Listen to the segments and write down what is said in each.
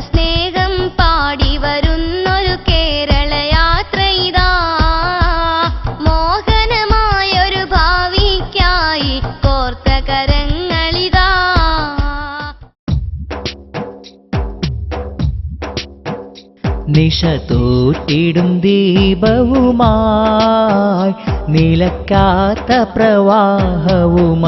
സ്നേഹം പാടി വരുന്നൊരു കേരള യാത്ര ഇതാ. മോഹനമായൊരു ഭാവിക്കായി കോർത്ത കരങ്ങളിതാ. നിശ തോറ്റിടും ദീപവുമായി നിലക്കാത്ത പ്രവാഹവുമായി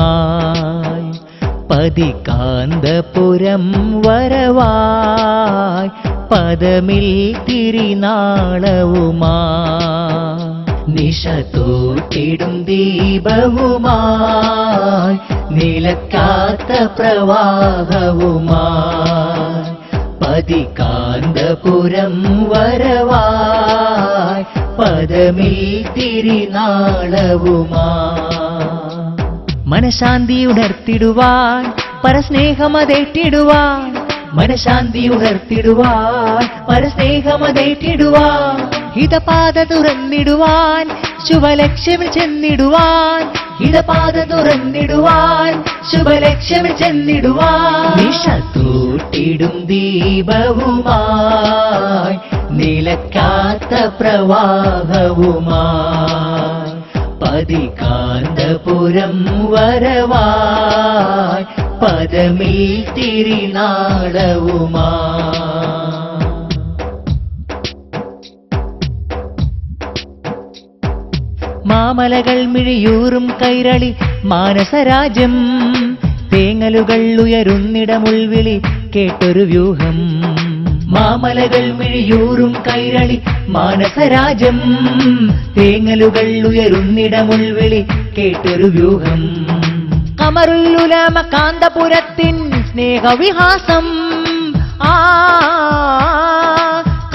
പതികാന്തപുരം വരവായി പദമിൽ തിരിനാളവുമായി. നിശ തോറ്റിടും ദീപവുമായി നിലക്കാത്ത പ്രവാഹവുമായി പതികാന്തപുരം വരവായി പദമിൽ തിരിനാളവുമായി. മനഃശാന്തി ഉണർത്തിടുവാൻ പരസ്നേഹമതേറ്റിടുവാൻ, മനഃശാന്തി ഉണർത്തിടുവാൻ പരസ്നേഹമതേറ്റിടുവാൻ, ഹിതപാത തുറന്നിടുവാൻ ശുഭലക്ഷ്യമിൽ ചെന്നിടുവാൻ, ഹിതപാത തുറന്നിടുവാൻ ശുഭലക്ഷ്യമിൽ ചെന്നിടുവാൻ. നിശ തോറ്റിടും ദീപവുമായി നിലക്കാത്ത പ്രവാഹവുമായി പതികാന്തപുരം വരവായി പദമിൽ തിരിനാളവുമായി. മാമലകൾ മിഴിയൂറും കൈരളി മാനസരാജ്യം, തേങ്ങലുകൾ ഉയരുന്നിടമുൾവിളി കേട്ടൊരു വ്യൂഹം. മാമലകൾ മിഴിയൂറും കൈരളി മാനസരാജ്യം, തേങ്ങലുകൾ ഉയരുന്നിടമുൾവിളി കേട്ടൊരു വ്യൂഹം. കമറുല്ലുലമ കാന്തപുരത്തിൻ സ്നേഹവിഹാസം,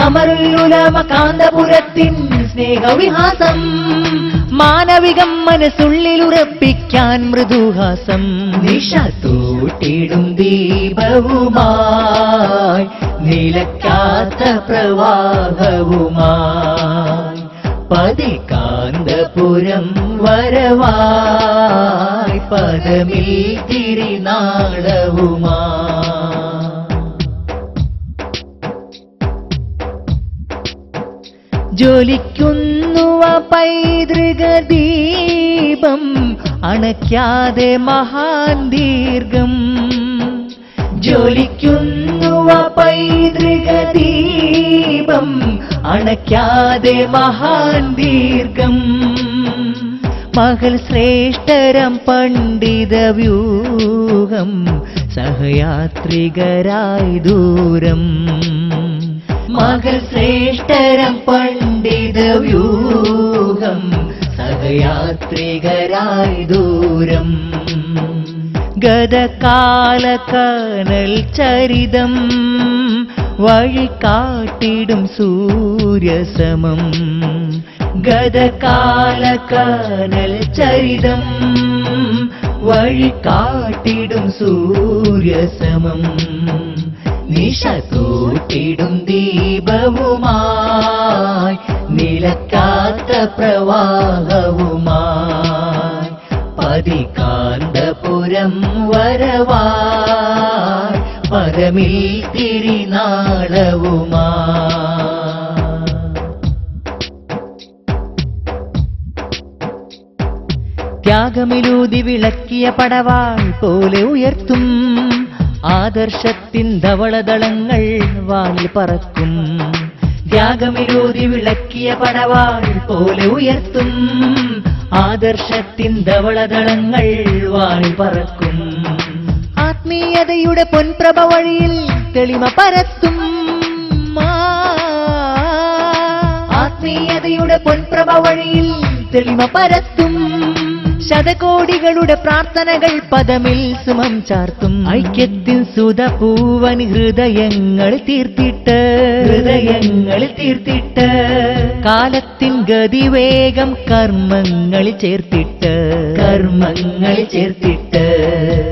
കമറുല്ലുലമ കാന്തപുരത്തിൻ സ്നേഹവിഹാസം, മാനവികം മനസ്സുള്ളിലുറപ്പിക്കാൻ മൃദുഹാസം. നിശ തോട്ടിടും ദീപവുമായി നിലക്കാത്ത പ്രവാഹവുമായി പതികാന്തപുരം വരവായി പദമിൽ തിരിനാളവുമായി. ജ്വലിക്കുന്നു പൈതൃക ദീപം അണയ്ക്കാതെ മഹാൻ ദീർഘം, ജ്വലിക്കുന്നു പൈതൃക ദീപം അണയ്ക്കാതെ മഹാൻ ദീർഘം. മകൾ ശ്രേഷ്ഠരം പണ്ഡിത വ്യൂഹം സഹയാത്രികരായി ദൂരം, മകൾ ശ്രേഷ്ഠരം പണ്ഡിത വ്യൂഹം സഹയാത്രികരായി ദൂരം. ഗതകാല കനൽ ചരിതം വഴി കാട്ടിടും സൂര്യസമം, ഗതകാല കനൽ ചരിതം വഴി കാട്ടിടും സൂര്യസമം. നിശ തോട്ടിടും ദീപവുമായി നിലക്കാത്ത പ്രവാഹവുമായി പതികാന്തപുരം വരവായി പദമിൽ തിരിനാളവുമായി. ത്യാഗമിലൂതി വിളക്കിയ പടവാൾ പോലെ ഉയർത്തും ആദർശത്തിൻ ധവളദളങ്ങൾ വാനിൽ പറക്കും. ത്യാഗമിലൂതി വിളക്കിയ പടവാൾ പോലെ ഉയർത്തും ആദർശത്തിൻ ധവളദളങ്ങൾ വാനിൽ പറക്കും. ആത്മീയതയുടെ പൊൻപ്രഭ വഴിയിൽ തെളിമ പരത്തും, ആത്മീയതയുടെ പൊൻപ്രഭ വഴിയിൽ തെളിമ പരത്തും. ശതകോടികളുടെ പ്രാർത്ഥനകൾ പദമിൽ സുമം ചാർത്തും. ഐക്യത്തിൻ സുതപൂവൻ ഹൃദയങ്ങൾ തീർത്തിട്ട്, ഹൃദയങ്ങൾ തീർത്തിട്ട് കാലത്തിൻ ഗതിവേഗം കർമ്മങ്ങളിൽ ചേർത്തിട്ട്, കർമ്മങ്ങളിൽ ചേർത്തിട്ട്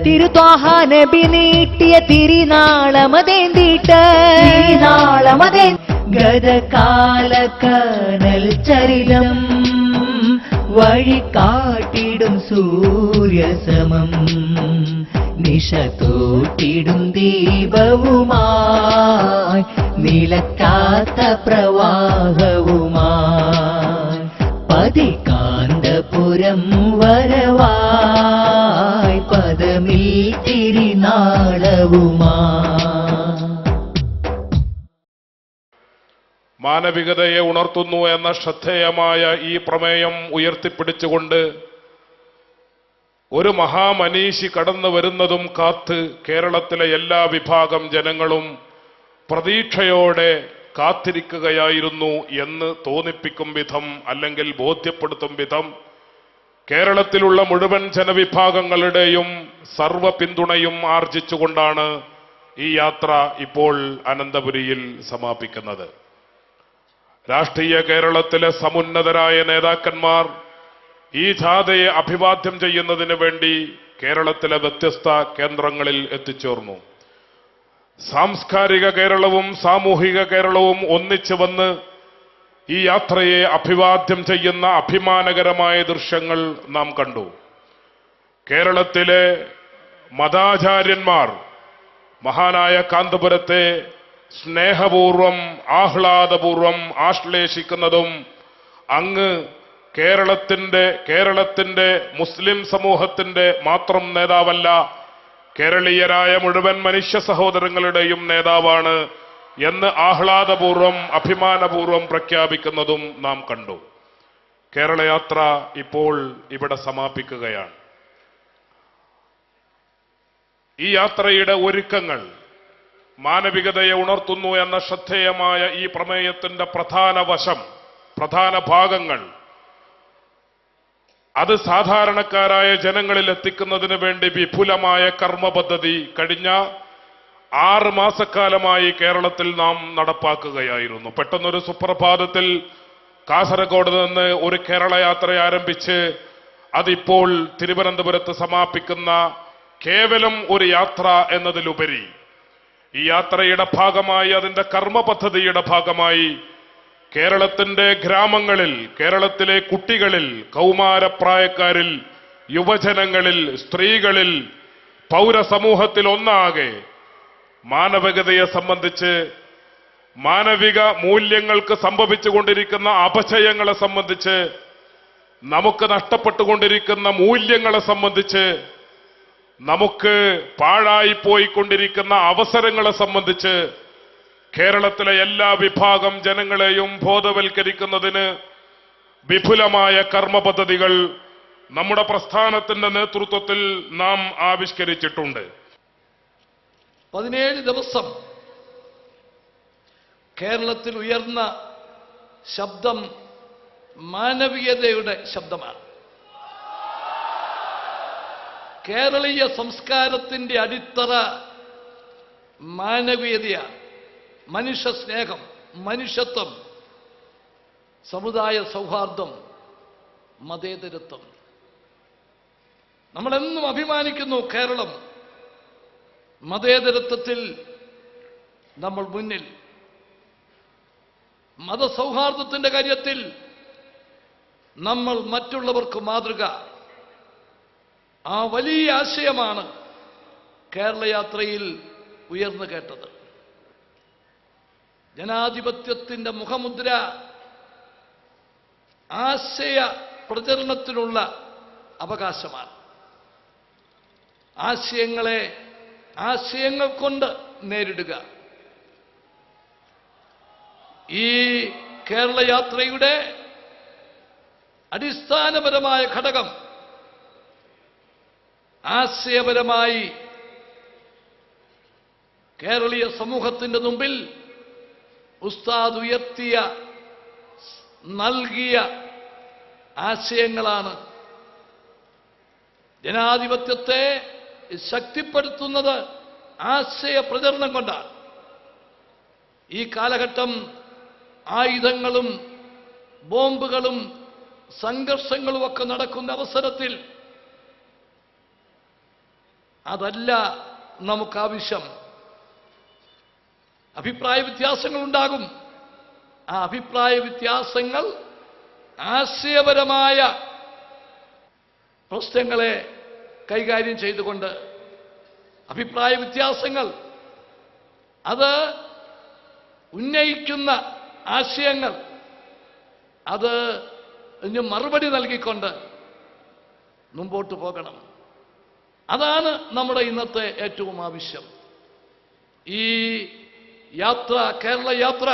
തിരുത്വാഹ നബി നീട്ടിയ തിരിനാളമതേന്തിട്ട്, തിരിനാളമതേ ഗതകാല കനൽ ചരിതം വഴി കാട്ടിടും സൂര്യസമം. നിശ തൂട്ടിടും ദീപവുമായി നിലക്കാത്ത പ്രവാഹവുമായി പതികാന്തപുരം വരവായി പദമിൽ തിരിനാളവുമായി. മാനവികതയെ ഉണർത്തുന്നു എന്ന ശ്രദ്ധേയമായ ഈ പ്രമേയം ഉയർത്തിപ്പിടിച്ചുകൊണ്ട് ഒരു മഹാമനീഷി കടന്നു വരുന്നതും കാത്ത് കേരളത്തിലെ എല്ലാ വിഭാഗം ജനങ്ങളും പ്രതീക്ഷയോടെ കാത്തിരിക്കുകയായിരുന്നു എന്ന് തോന്നിപ്പിക്കും വിധം, അല്ലെങ്കിൽ ബോധ്യപ്പെടുത്തും വിധം കേരളത്തിലുള്ള മുഴുവൻ ജനവിഭാഗങ്ങളുടെയും സർവ പിന്തുണയും ആർജിച്ചുകൊണ്ടാണ് ഈ യാത്ര ഇപ്പോൾ അനന്തപുരിയിൽ സമാപിക്കുന്നത്. രാഷ്ട്രീയ കേരളത്തിലെ സമുന്നതരായ നേതാക്കന്മാർ ഈ ജാഥയെ അഭിവാദ്യം ചെയ്യുന്നതിന് വേണ്ടി കേരളത്തിലെ വ്യത്യസ്ത കേന്ദ്രങ്ങളിൽ എത്തിച്ചേർന്നു. സാംസ്കാരിക കേരളവും സാമൂഹിക കേരളവും ഒന്നിച്ചു വന്ന് ഈ യാത്രയെ അഭിവാദ്യം ചെയ്യുന്ന അഭിമാനകരമായ ദൃശ്യങ്ങൾ നാം കണ്ടു. കേരളത്തിലെ മതാചാര്യന്മാർ മഹാനായ കാന്തപുരത്തെ സ്നേഹപൂർവം ആഹ്ലാദപൂർവം ആശ്ലേഷിക്കുന്നതും അങ്ങ് കേരളത്തിന്റെ മുസ്ലിം സമൂഹത്തിന്റെ മാത്രം നേതാവല്ല, കേരളീയരായ മുഴുവൻ മനുഷ്യ സഹോദരങ്ങളുടെയും നേതാവാണ് എന്ന് ആഹ്ലാദപൂർവം അഭിമാനപൂർവം പ്രഖ്യാപിക്കുന്നതും നാം കണ്ടു. കേരളയാത്ര ഇപ്പോൾ ഇവിടെ സമാപിക്കുകയാണ്. ഈ യാത്രയുടെ ഒരുക്കങ്ങൾ മാനവികതയെ ഉണർത്തുന്നു എന്ന ശ്രദ്ധേയമായ ഈ പ്രമേയത്തിന്റെ പ്രധാന ഭാഗങ്ങൾ അത് സാധാരണക്കാരായ ജനങ്ങളിൽ എത്തിക്കുന്നതിന് വേണ്ടി വിപുലമായ കർമ്മ പദ്ധതി കഴിഞ്ഞ 6 മാസക്കാലമായി കേരളത്തിൽ നാം നടപ്പാക്കുകയായിരുന്നു. പെട്ടെന്നൊരു സുപ്രഭാതത്തിൽ കാസർഗോഡ് നിന്ന് ഒരു കേരളയാത്ര ആരംഭിച്ച് അതിപ്പോൾ തിരുവനന്തപുരത്ത് സമാപിക്കുന്ന കേവലം ഒരു യാത്ര എന്നതിലുപരി ഈ യാത്രയുടെ ഭാഗമായി, അതിന്റെ കർമ്മ പദ്ധതിയുടെ ഭാഗമായി കേരളത്തിന്റെ ഗ്രാമങ്ങളിൽ, കേരളത്തിലെ കുട്ടികളിൽ, കൗമാരപ്രായക്കാരിൽ, യുവജനങ്ങളിൽ, സ്ത്രീകളിൽ, പൗരസമൂഹത്തിൽ ഒന്നാകെ മാനവികതയെ സംബന്ധിച്ച്, മാനവിക മൂല്യങ്ങൾക്ക് സംഭവിച്ചുകൊണ്ടിരിക്കുന്ന അപചയങ്ങളെ സംബന്ധിച്ച്, നമുക്ക് നഷ്ടപ്പെട്ടുകൊണ്ടിരിക്കുന്ന മൂല്യങ്ങളെ സംബന്ധിച്ച്, നമുക്ക് പാഴായിപ്പോയിക്കൊണ്ടിരിക്കുന്ന അവസരങ്ങളെ സംബന്ധിച്ച് കേരളത്തിലെ എല്ലാ വിഭാഗം ജനങ്ങളെയും ബോധവൽക്കരിക്കുന്നതിന് വിപുലമായ കർമ്മ പദ്ധതികൾ നമ്മുടെ പ്രസ്ഥാനത്തിന്റെ നേതൃത്വത്തിൽ നാം ആവിഷ്കരിച്ചിട്ടുണ്ട്. 17 ദിവസം കേരളത്തിൽ ഉയർന്ന ശബ്ദം മാനവികതയുടെ ശബ്ദമാണ്. കേരളീയ സംസ്കാരത്തിന്റെ അടിത്തറ മാനവീയതയാണ്. മനുഷ്യ സ്നേഹം, മനുഷ്യത്വം, സമുദായ സൗഹാർദ്ദം, മതേതരത്വം. നമ്മളെന്നും അഭിമാനിക്കുന്നു കേരളം മതേതരത്വത്തിൽ നമ്മൾ മുന്നിൽ, മതസൗഹാർദ്ദത്തിന്റെ കാര്യത്തിൽ നമ്മൾ മറ്റുള്ളവർക്ക് മാതൃക. ആ വലിയ ആശയമാണ് കേരളയാത്രയിൽ ഉയർന്നു കേട്ടത്. ജനാധിപത്യത്തിന്റെ മുഖമുദ്ര ആശയ പ്രചരണത്തിനുള്ള അവകാശമാണ്. ആശയങ്ങൾ കൊണ്ട് നേരിടുക. ഈ കേരളയാത്രയുടെ അടിസ്ഥാനപരമായ ഘടകം ആശയപരമായി കേരളീയ സമൂഹത്തിന്റെ മുമ്പിൽ ഉസ്താദ് നൽകിയ ആശയങ്ങളാണ്. ജനാധിപത്യത്തെ ശക്തിപ്പെടുത്തുന്നത് ആശയ പ്രചരണം കൊണ്ടാണ്. ഈ കാലഘട്ടം ആയുധങ്ങളും ബോംബുകളും സംഘർഷങ്ങളുമൊക്കെ നടക്കുന്ന അവസരത്തിൽ അതല്ല നമുക്കാവശ്യം. അഭിപ്രായ വ്യത്യാസങ്ങളുണ്ടാകും. ആ അഭിപ്രായ വ്യത്യാസങ്ങൾ ആശയപരമായ പ്രശ്നങ്ങളെ കൈകാര്യം ചെയ്തുകൊണ്ട് അഭിപ്രായ വ്യത്യാസങ്ങൾ, അത് ഉന്നയിക്കുന്ന ആശയങ്ങൾ, അത് ഇനി മറുപടി നൽകിക്കൊണ്ട് മുമ്പോട്ട് പോകണം. അതാണ് നമ്മുടെ ഇന്നത്തെ ഏറ്റവും ആവശ്യം. ഈ യാത്ര, കേരള യാത്ര,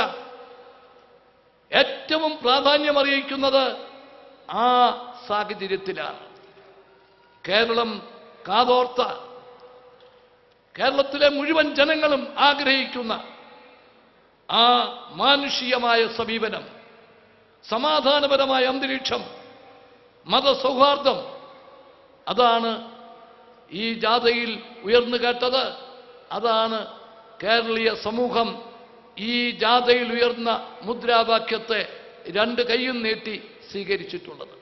ഏറ്റവും പ്രാധാന്യമറിയിക്കുന്നത് ആ സാഹചര്യത്തിലാണ്. കേരളം കാതോർത്ത, കേരളത്തിലെ മുഴുവൻ ജനങ്ങളും ആഗ്രഹിക്കുന്ന ആ മാനുഷികമായ സമീപനം, സമാധാനപരമായ അന്തരീക്ഷം, മതസൗഹാർദ്ദം, അതാണ് ഈ ജാഥയിൽ ഉയർന്നു കേട്ടത്. അതാണ് കേരളീയ സമൂഹം ഈ ജാഥയിൽ ഉയർന്ന മുദ്രാവാക്യത്തെ രണ്ട് കൈയും നീട്ടി സ്വീകരിച്ചിട്ടുള്ളത്.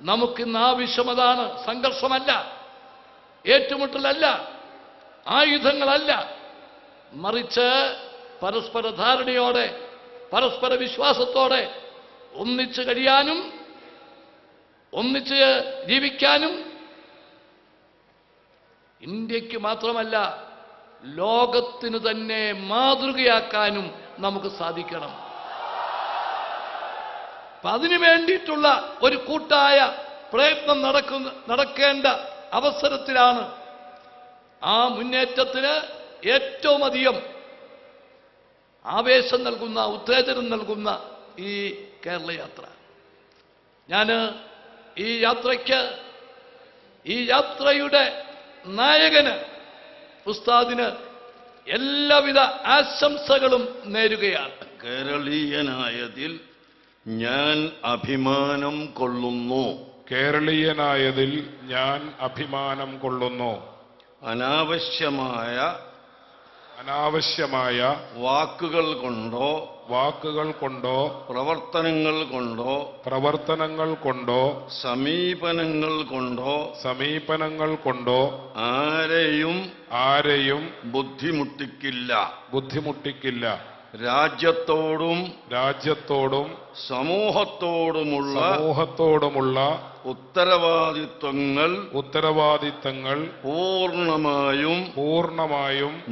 നമുക്കിന്ന് ആവശ്യം അതാണ്. സംഘർഷമല്ല, ഏറ്റുമുട്ടലല്ല, ആയുധങ്ങളല്ല, മറിച്ച് പരസ്പര ധാരണയോടെ, പരസ്പര വിശ്വാസത്തോടെ ഒന്നിച്ച് കഴിയാനും ഒന്നിച്ച് ജീവിക്കാനും ഇന്ത്യക്ക് മാത്രമല്ല ലോകത്തിന് തന്നെ മാതൃകയാക്കാനും നമുക്ക് സാധിക്കണം. അതിനു വേണ്ടിയിട്ടുള്ള ഒരു കൂട്ടായ പ്രയത്നം നടക്കേണ്ട അവസരത്തിലാണ് ആ മുന്നേറ്റത്തിന് ഏറ്റവും അധികം ആവേശം നൽകുന്ന, ഉത്തേജനം നൽകുന്ന ഈ കേരള യാത്ര. ഞാൻ ഈ യാത്രയുടെ നായകന്, ഉസ്താദിന് എല്ലാവിധ ആശംസകളും നേരുകയാണ്. കേരളീയനായതിൽ ഞാൻ അഭിമാനം കൊള്ളുന്നു. കേരളീയനായതിൽ ഞാൻ അഭിമാനം കൊള്ളുന്നു. അനാവശ്യമായ വാക്കുകൾ കൊണ്ടോ പ്രവർത്തനങ്ങൾ കൊണ്ടോ സമീപനങ്ങൾ കൊണ്ടോ ആരെയും ബുദ്ധിമുട്ടിക്കില്ല. രാജ്യത്തോടും സമൂഹത്തോടുമുള്ള ഉത്തരവാദിത്തങ്ങൾ പൂർണ്ണമായും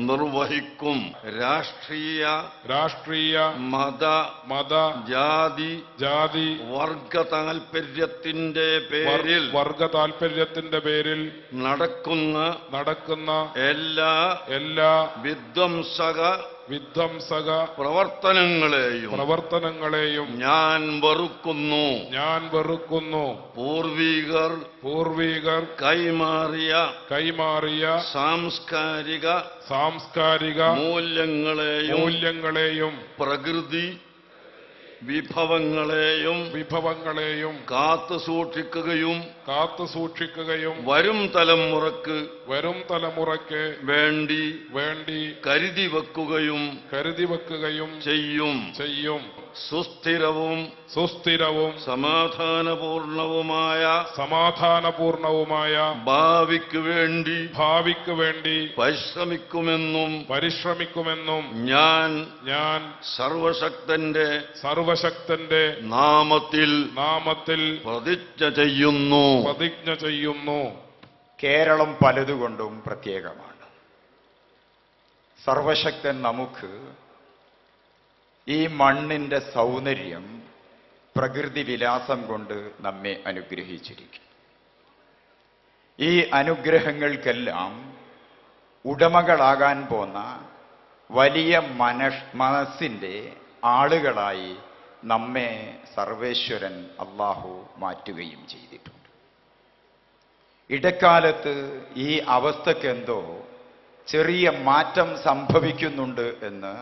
നിർവഹിക്കും. രാഷ്ട്രീയ മത ജാതി വർഗ താൽപര്യത്തിന്റെ പേരിൽ നടക്കുന്ന എല്ലാ വിധ്വംസക പ്രവർത്തനങ്ങളെയും ഞാൻ വെറുക്കുന്നു. പൂർവികർ കൈമാറിയ സാംസ്കാരിക മൂല്യങ്ങളെയും പ്രകൃതി വിഭവങ്ങളെയും കാത്തുസൂക്ഷിക്കുകയും വരും തലമുറക്ക് വേണ്ടി കരുതി വെക്കുകയും ചെയ്യും. സുസ്ഥിരവും സമാധാനപൂർണവുമായ ഭാവിക്ക് വേണ്ടി പരിശ്രമിക്കുമെന്നും ഞാൻ സർവശക്തന്റെ നാമത്തിൽ പ്രതിജ്ഞ ചെയ്യുന്നു. കേരളം പലതുകൊണ്ടും പ്രത്യേകമാണ്. സർവശക്തൻ നമുക്ക് ഈ മണ്ണിന്റെ സൗന്ദര്യം, പ്രകൃതി വിലാസം കൊണ്ട് നമ്മെ അനുഗ്രഹിച്ചിരിക്കും. ഈ അനുഗ്രഹങ്ങൾക്കെല്ലാം ഉടമകളാകാൻ പോന്ന വലിയ മനസ്സിന്റെ ആളുകളായി നമ്മെ സർവേശ്വരൻ അല്ലാഹു മാറ്റുകയും ചെയ്തിട്ടുണ്ട്. ഇടക്കാലത്ത് ഈ അവസ്ഥക്കെന്തോ ചെറിയ മാറ്റം സംഭവിക്കുന്നുണ്ട് എന്ന്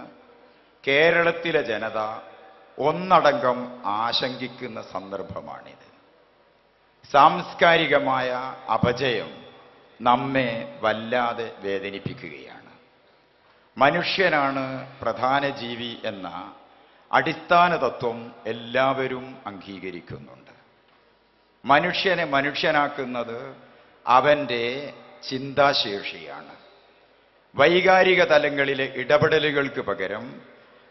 കേരളത്തിലെ ജനത ഒന്നടങ്കം ആശങ്കിക്കുന്ന സന്ദർഭമാണിത്. സാംസ്കാരികമായ അപജയം നമ്മെ വല്ലാതെ വേദനിപ്പിക്കുകയാണ്. മനുഷ്യനാണ് പ്രധാന ജീവി എന്ന അടിസ്ഥാന തത്വം എല്ലാവരും അംഗീകരിക്കുന്നുണ്ട്. മനുഷ്യനെ മനുഷ്യനാക്കുന്നത് അവൻ്റെ ചിന്താശേഷിയാണ്. വൈകാരിക തലങ്ങളിലെ ഇടപെടലുകൾക്ക് പകരം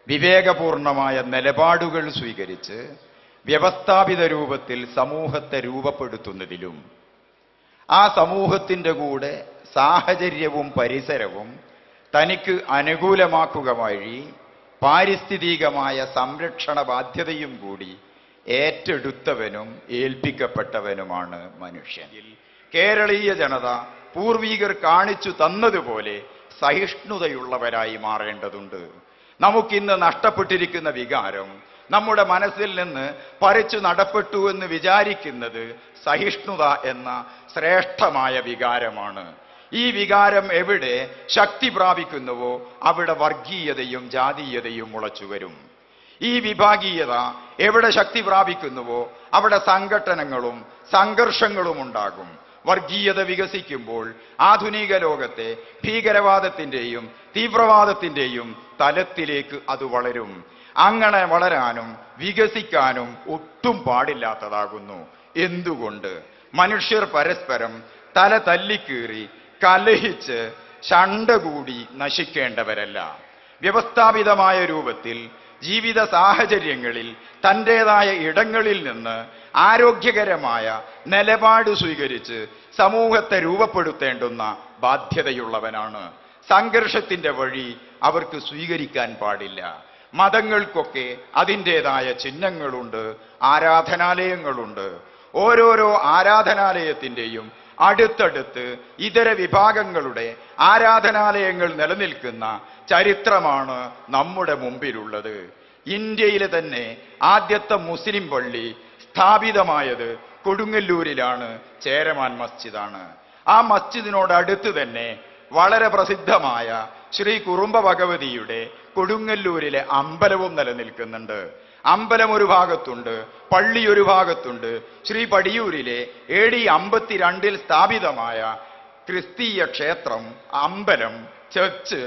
വിവേകപൂർണമായ നിലപാടുകൾ സ്വീകരിച്ച് വ്യവസ്ഥാപിത രൂപത്തിൽ സമൂഹത്തെ രൂപപ്പെടുത്തുന്നതിലും ആ സമൂഹത്തിൻ്റെ കൂടെ സാഹചര്യവും പരിസരവും തനിക്ക് അനുകൂലമാക്കുക വഴി പാരിസ്ഥിതികമായ സംരക്ഷണ ബാധ്യതയും കൂടി ഏറ്റെടുത്തവനും ഏൽപ്പിക്കപ്പെട്ടവനുമാണ് മനുഷ്യൻ. കേരളീയ ജനത പൂർവികർ കാണിച്ചു തന്നതുപോലെ സഹിഷ്ണുതയുള്ളവരായി മാറേണ്ടതുണ്ട്. നമുക്കിന്ന് നഷ്ടപ്പെട്ടിരിക്കുന്ന വികാരം നമ്മുടെ മനസ്സിൽ നിന്ന് പറിച്ചു നടപ്പെട്ടു എന്ന് വിചാരിക്കുന്നത് സഹിഷ്ണുത എന്ന ശ്രേഷ്ഠമായ വികാരമാണ്. ഈ വികാരം എവിടെ ശക്തി പ്രാപിക്കുന്നുവോ അവിടെ വർഗീയതയും ജാതീയതയും മുളച്ചു വരും. ഈ വിഭാഗീയത എവിടെ ശക്തി പ്രാപിക്കുന്നുവോ അവിടെ സംഘട്ടനങ്ങളും സംഘർഷങ്ങളും ഉണ്ടാകും. വർഗീയത വികസിക്കുമ്പോൾ ആധുനിക ലോകത്തെ ഭീകരവാദത്തിൻ്റെയും തീവ്രവാദത്തിൻ്റെയും തലത്തിലേക്ക് അത് വളരും. അങ്ങനെ വളരാനും വികസിക്കാനും ഒട്ടും പാടില്ലാത്തതാകുന്നു. എന്തുകൊണ്ട്? മനുഷ്യർ പരസ്പരം തല തല്ലിക്കീറി കലഹിച്ച് ശണ്ട കൂടി നശിക്കേണ്ടവരല്ല. വ്യവസ്ഥാപിതമായ രൂപത്തിൽ ജീവിത സാഹചര്യങ്ങളിൽ തൻ്റെതായ ഇടങ്ങളിൽ നിന്ന് ആരോഗ്യകരമായ നിലപാട് സ്വീകരിച്ച് സമൂഹത്തെ രൂപപ്പെടുത്തേണ്ടുന്ന ബാധ്യതയുള്ളവനാണ്. സംഘർഷത്തിൻ്റെ വഴി അവർക്ക് സ്വീകരിക്കാൻ പാടില്ല. മതങ്ങൾക്കൊക്കെ അതിൻ്റെതായ ചിഹ്നങ്ങളുണ്ട്, ആരാധനാലയങ്ങളുണ്ട്. ഓരോരോ ആരാധനാലയത്തിൻ്റെയും അടുത്തടുത്ത് ഇതര വിഭാഗങ്ങളുടെ ആരാധനാലയങ്ങൾ നിലനിൽക്കുന്ന ചരിത്രമാണ് നമ്മുടെ മുമ്പിലുള്ളത്. ഇന്ത്യയിലെ തന്നെ ആദ്യത്തെ മുസ്ലിം പള്ളി സ്ഥാപിതമായത് കൊടുങ്ങല്ലൂരിലാണ്, ചേരമാൻ മസ്ജിദാണ്. ആ മസ്ജിദിനോടടുത്ത് തന്നെ വളരെ പ്രസിദ്ധമായ ശ്രീ കുറുമ്പ ഭഗവതിയുടെ കൊടുങ്ങല്ലൂരിലെ അമ്പലവും നിലനിൽക്കുന്നുണ്ട്. അമ്പലം ഒരു ഭാഗത്തുണ്ട്, പള്ളി ഒരു ഭാഗത്തുണ്ട്. ശ്രീ പടിയൂരിലെ AD 52 സ്ഥാപിതമായ ക്രിസ്തീയ ക്ഷേത്രം, അമ്പലം, ചർച്ച്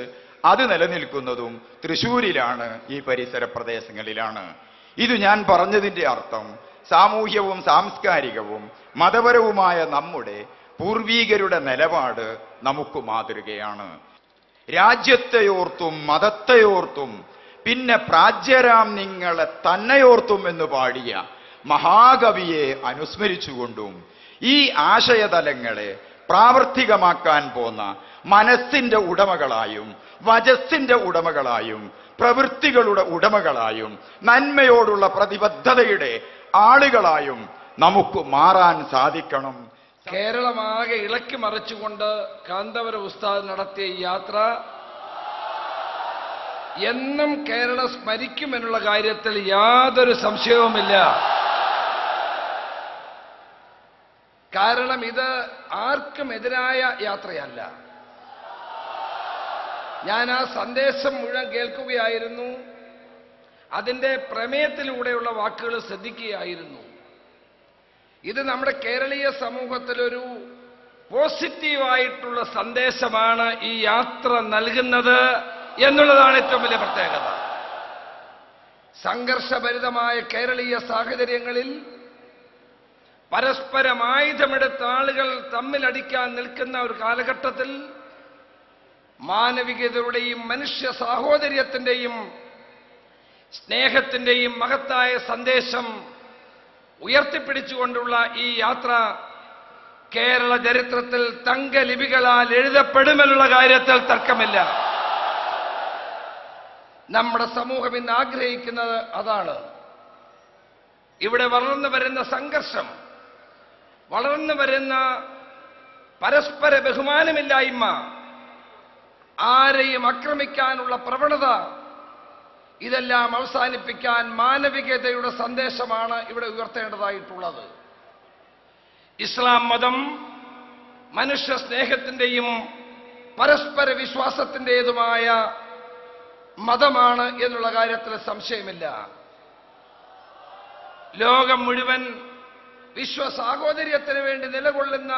അത് നിലനിൽക്കുന്നതും തൃശ്ശൂരിലാണ്, ഈ പരിസര പ്രദേശങ്ങളിലാണ്. ഇത് ഞാൻ പറഞ്ഞതിൻ്റെ അർത്ഥം സാമൂഹ്യവും സാംസ്കാരികവും മതപരവുമായ നമ്മുടെ പൂർവീകരുടെ നിലപാട് നമുക്ക് മാതൃകയാണ്. രാജ്യത്തെയോർത്തും മതത്തെയോർത്തും പിന്നെ പ്രാജ്യരാം നിങ്ങളെ തന്നെയോർത്തും എന്ന് പാടിയ മഹാകവിയെ അനുസ്മരിച്ചുകൊണ്ടും ഈ ആശയതലങ്ങളെ പ്രാവർത്തികമാക്കാൻ പോന്ന മനസ്സിന്റെ ഉടമകളായും വചസ്സിന്റെ ഉടമകളായും പ്രവൃത്തികളുടെ ഉടമകളായും നന്മയോടുള്ള പ്രതിബദ്ധതയുടെ ആളുകളായും നമുക്ക് മാറാൻ സാധിക്കണം. കേരളമാകെ ഇളക്കി മറിച്ചുകൊണ്ട് കാന്തപുര ഉസ്താദ് നടത്തിയ ഈ യാത്ര എന്നും കേരളം സ്മരിക്കുമെന്നുള്ള കാര്യത്തിൽ യാതൊരു സംശയവുമില്ല. കാരണം ഇത് ആർക്കും എതിരായ യാത്രയല്ല. ഞാൻ ആ സന്ദേശം മുഴുവൻ കേൾക്കുകയായിരുന്നു, അതിൻ്റെ പ്രമേയത്തിലൂടെയുള്ള വാക്കുകൾ ശ്രദ്ധിക്കുകയായിരുന്നു. ഇത് നമ്മുടെ കേരളീയ സമൂഹത്തിലൊരു പോസിറ്റീവായിട്ടുള്ള സന്ദേശമാണ് ഈ യാത്ര നൽകുന്നത് എന്നുള്ളതാണ് ഏറ്റവും വലിയ പ്രത്യേകത. സംഘർഷഭരിതമായ കേരളീയ സാഹചര്യങ്ങളിൽ പരസ്പരം ആയുധമെടുത്ത ആളുകൾ തമ്മിലടിക്കാൻ നിൽക്കുന്ന ഒരു കാലഘട്ടത്തിൽ മാനവികതയുടെയും മനുഷ്യ സാഹോദര്യത്തിന്റെയും സ്നേഹത്തിന്റെയും മഹത്തായ സന്ദേശം ഉയർത്തിപ്പിടിച്ചുകൊണ്ടുള്ള ഈ യാത്ര കേരള ചരിത്രത്തിൽ തങ്കലിപികളാൽ എഴുതപ്പെടുമെന്നുള്ള കാര്യത്തിൽ തർക്കമില്ല. നമ്മുടെ സമൂഹം ഇന്ന് ആഗ്രഹിക്കുന്നത് അതാണ്. ഇവിടെ വളർന്നു വരുന്ന സംഘർഷം, വളർന്നു വരുന്ന പരസ്പര ബഹുമാനമില്ലായ്മ, ആരെയും ആക്രമിക്കാനുള്ള പ്രവണത, ഇതെല്ലാം അവസാനിപ്പിക്കാൻ മാനവികതയുടെ സന്ദേശമാണ് ഇവിടെ ഉയർത്തേണ്ടതായിട്ടുള്ളത്. ഇസ്ലാം മതം മനുഷ്യ സ്നേഹത്തിന്റെയും പരസ്പര വിശ്വാസത്തിൻ്റെതുമായ മതമാണ് എന്നുള്ള കാര്യത്തിൽ സംശയമില്ല. ലോകം മുഴുവൻ വിശ്വസാഹോദര്യത്തിന് വേണ്ടി നിലകൊള്ളുന്ന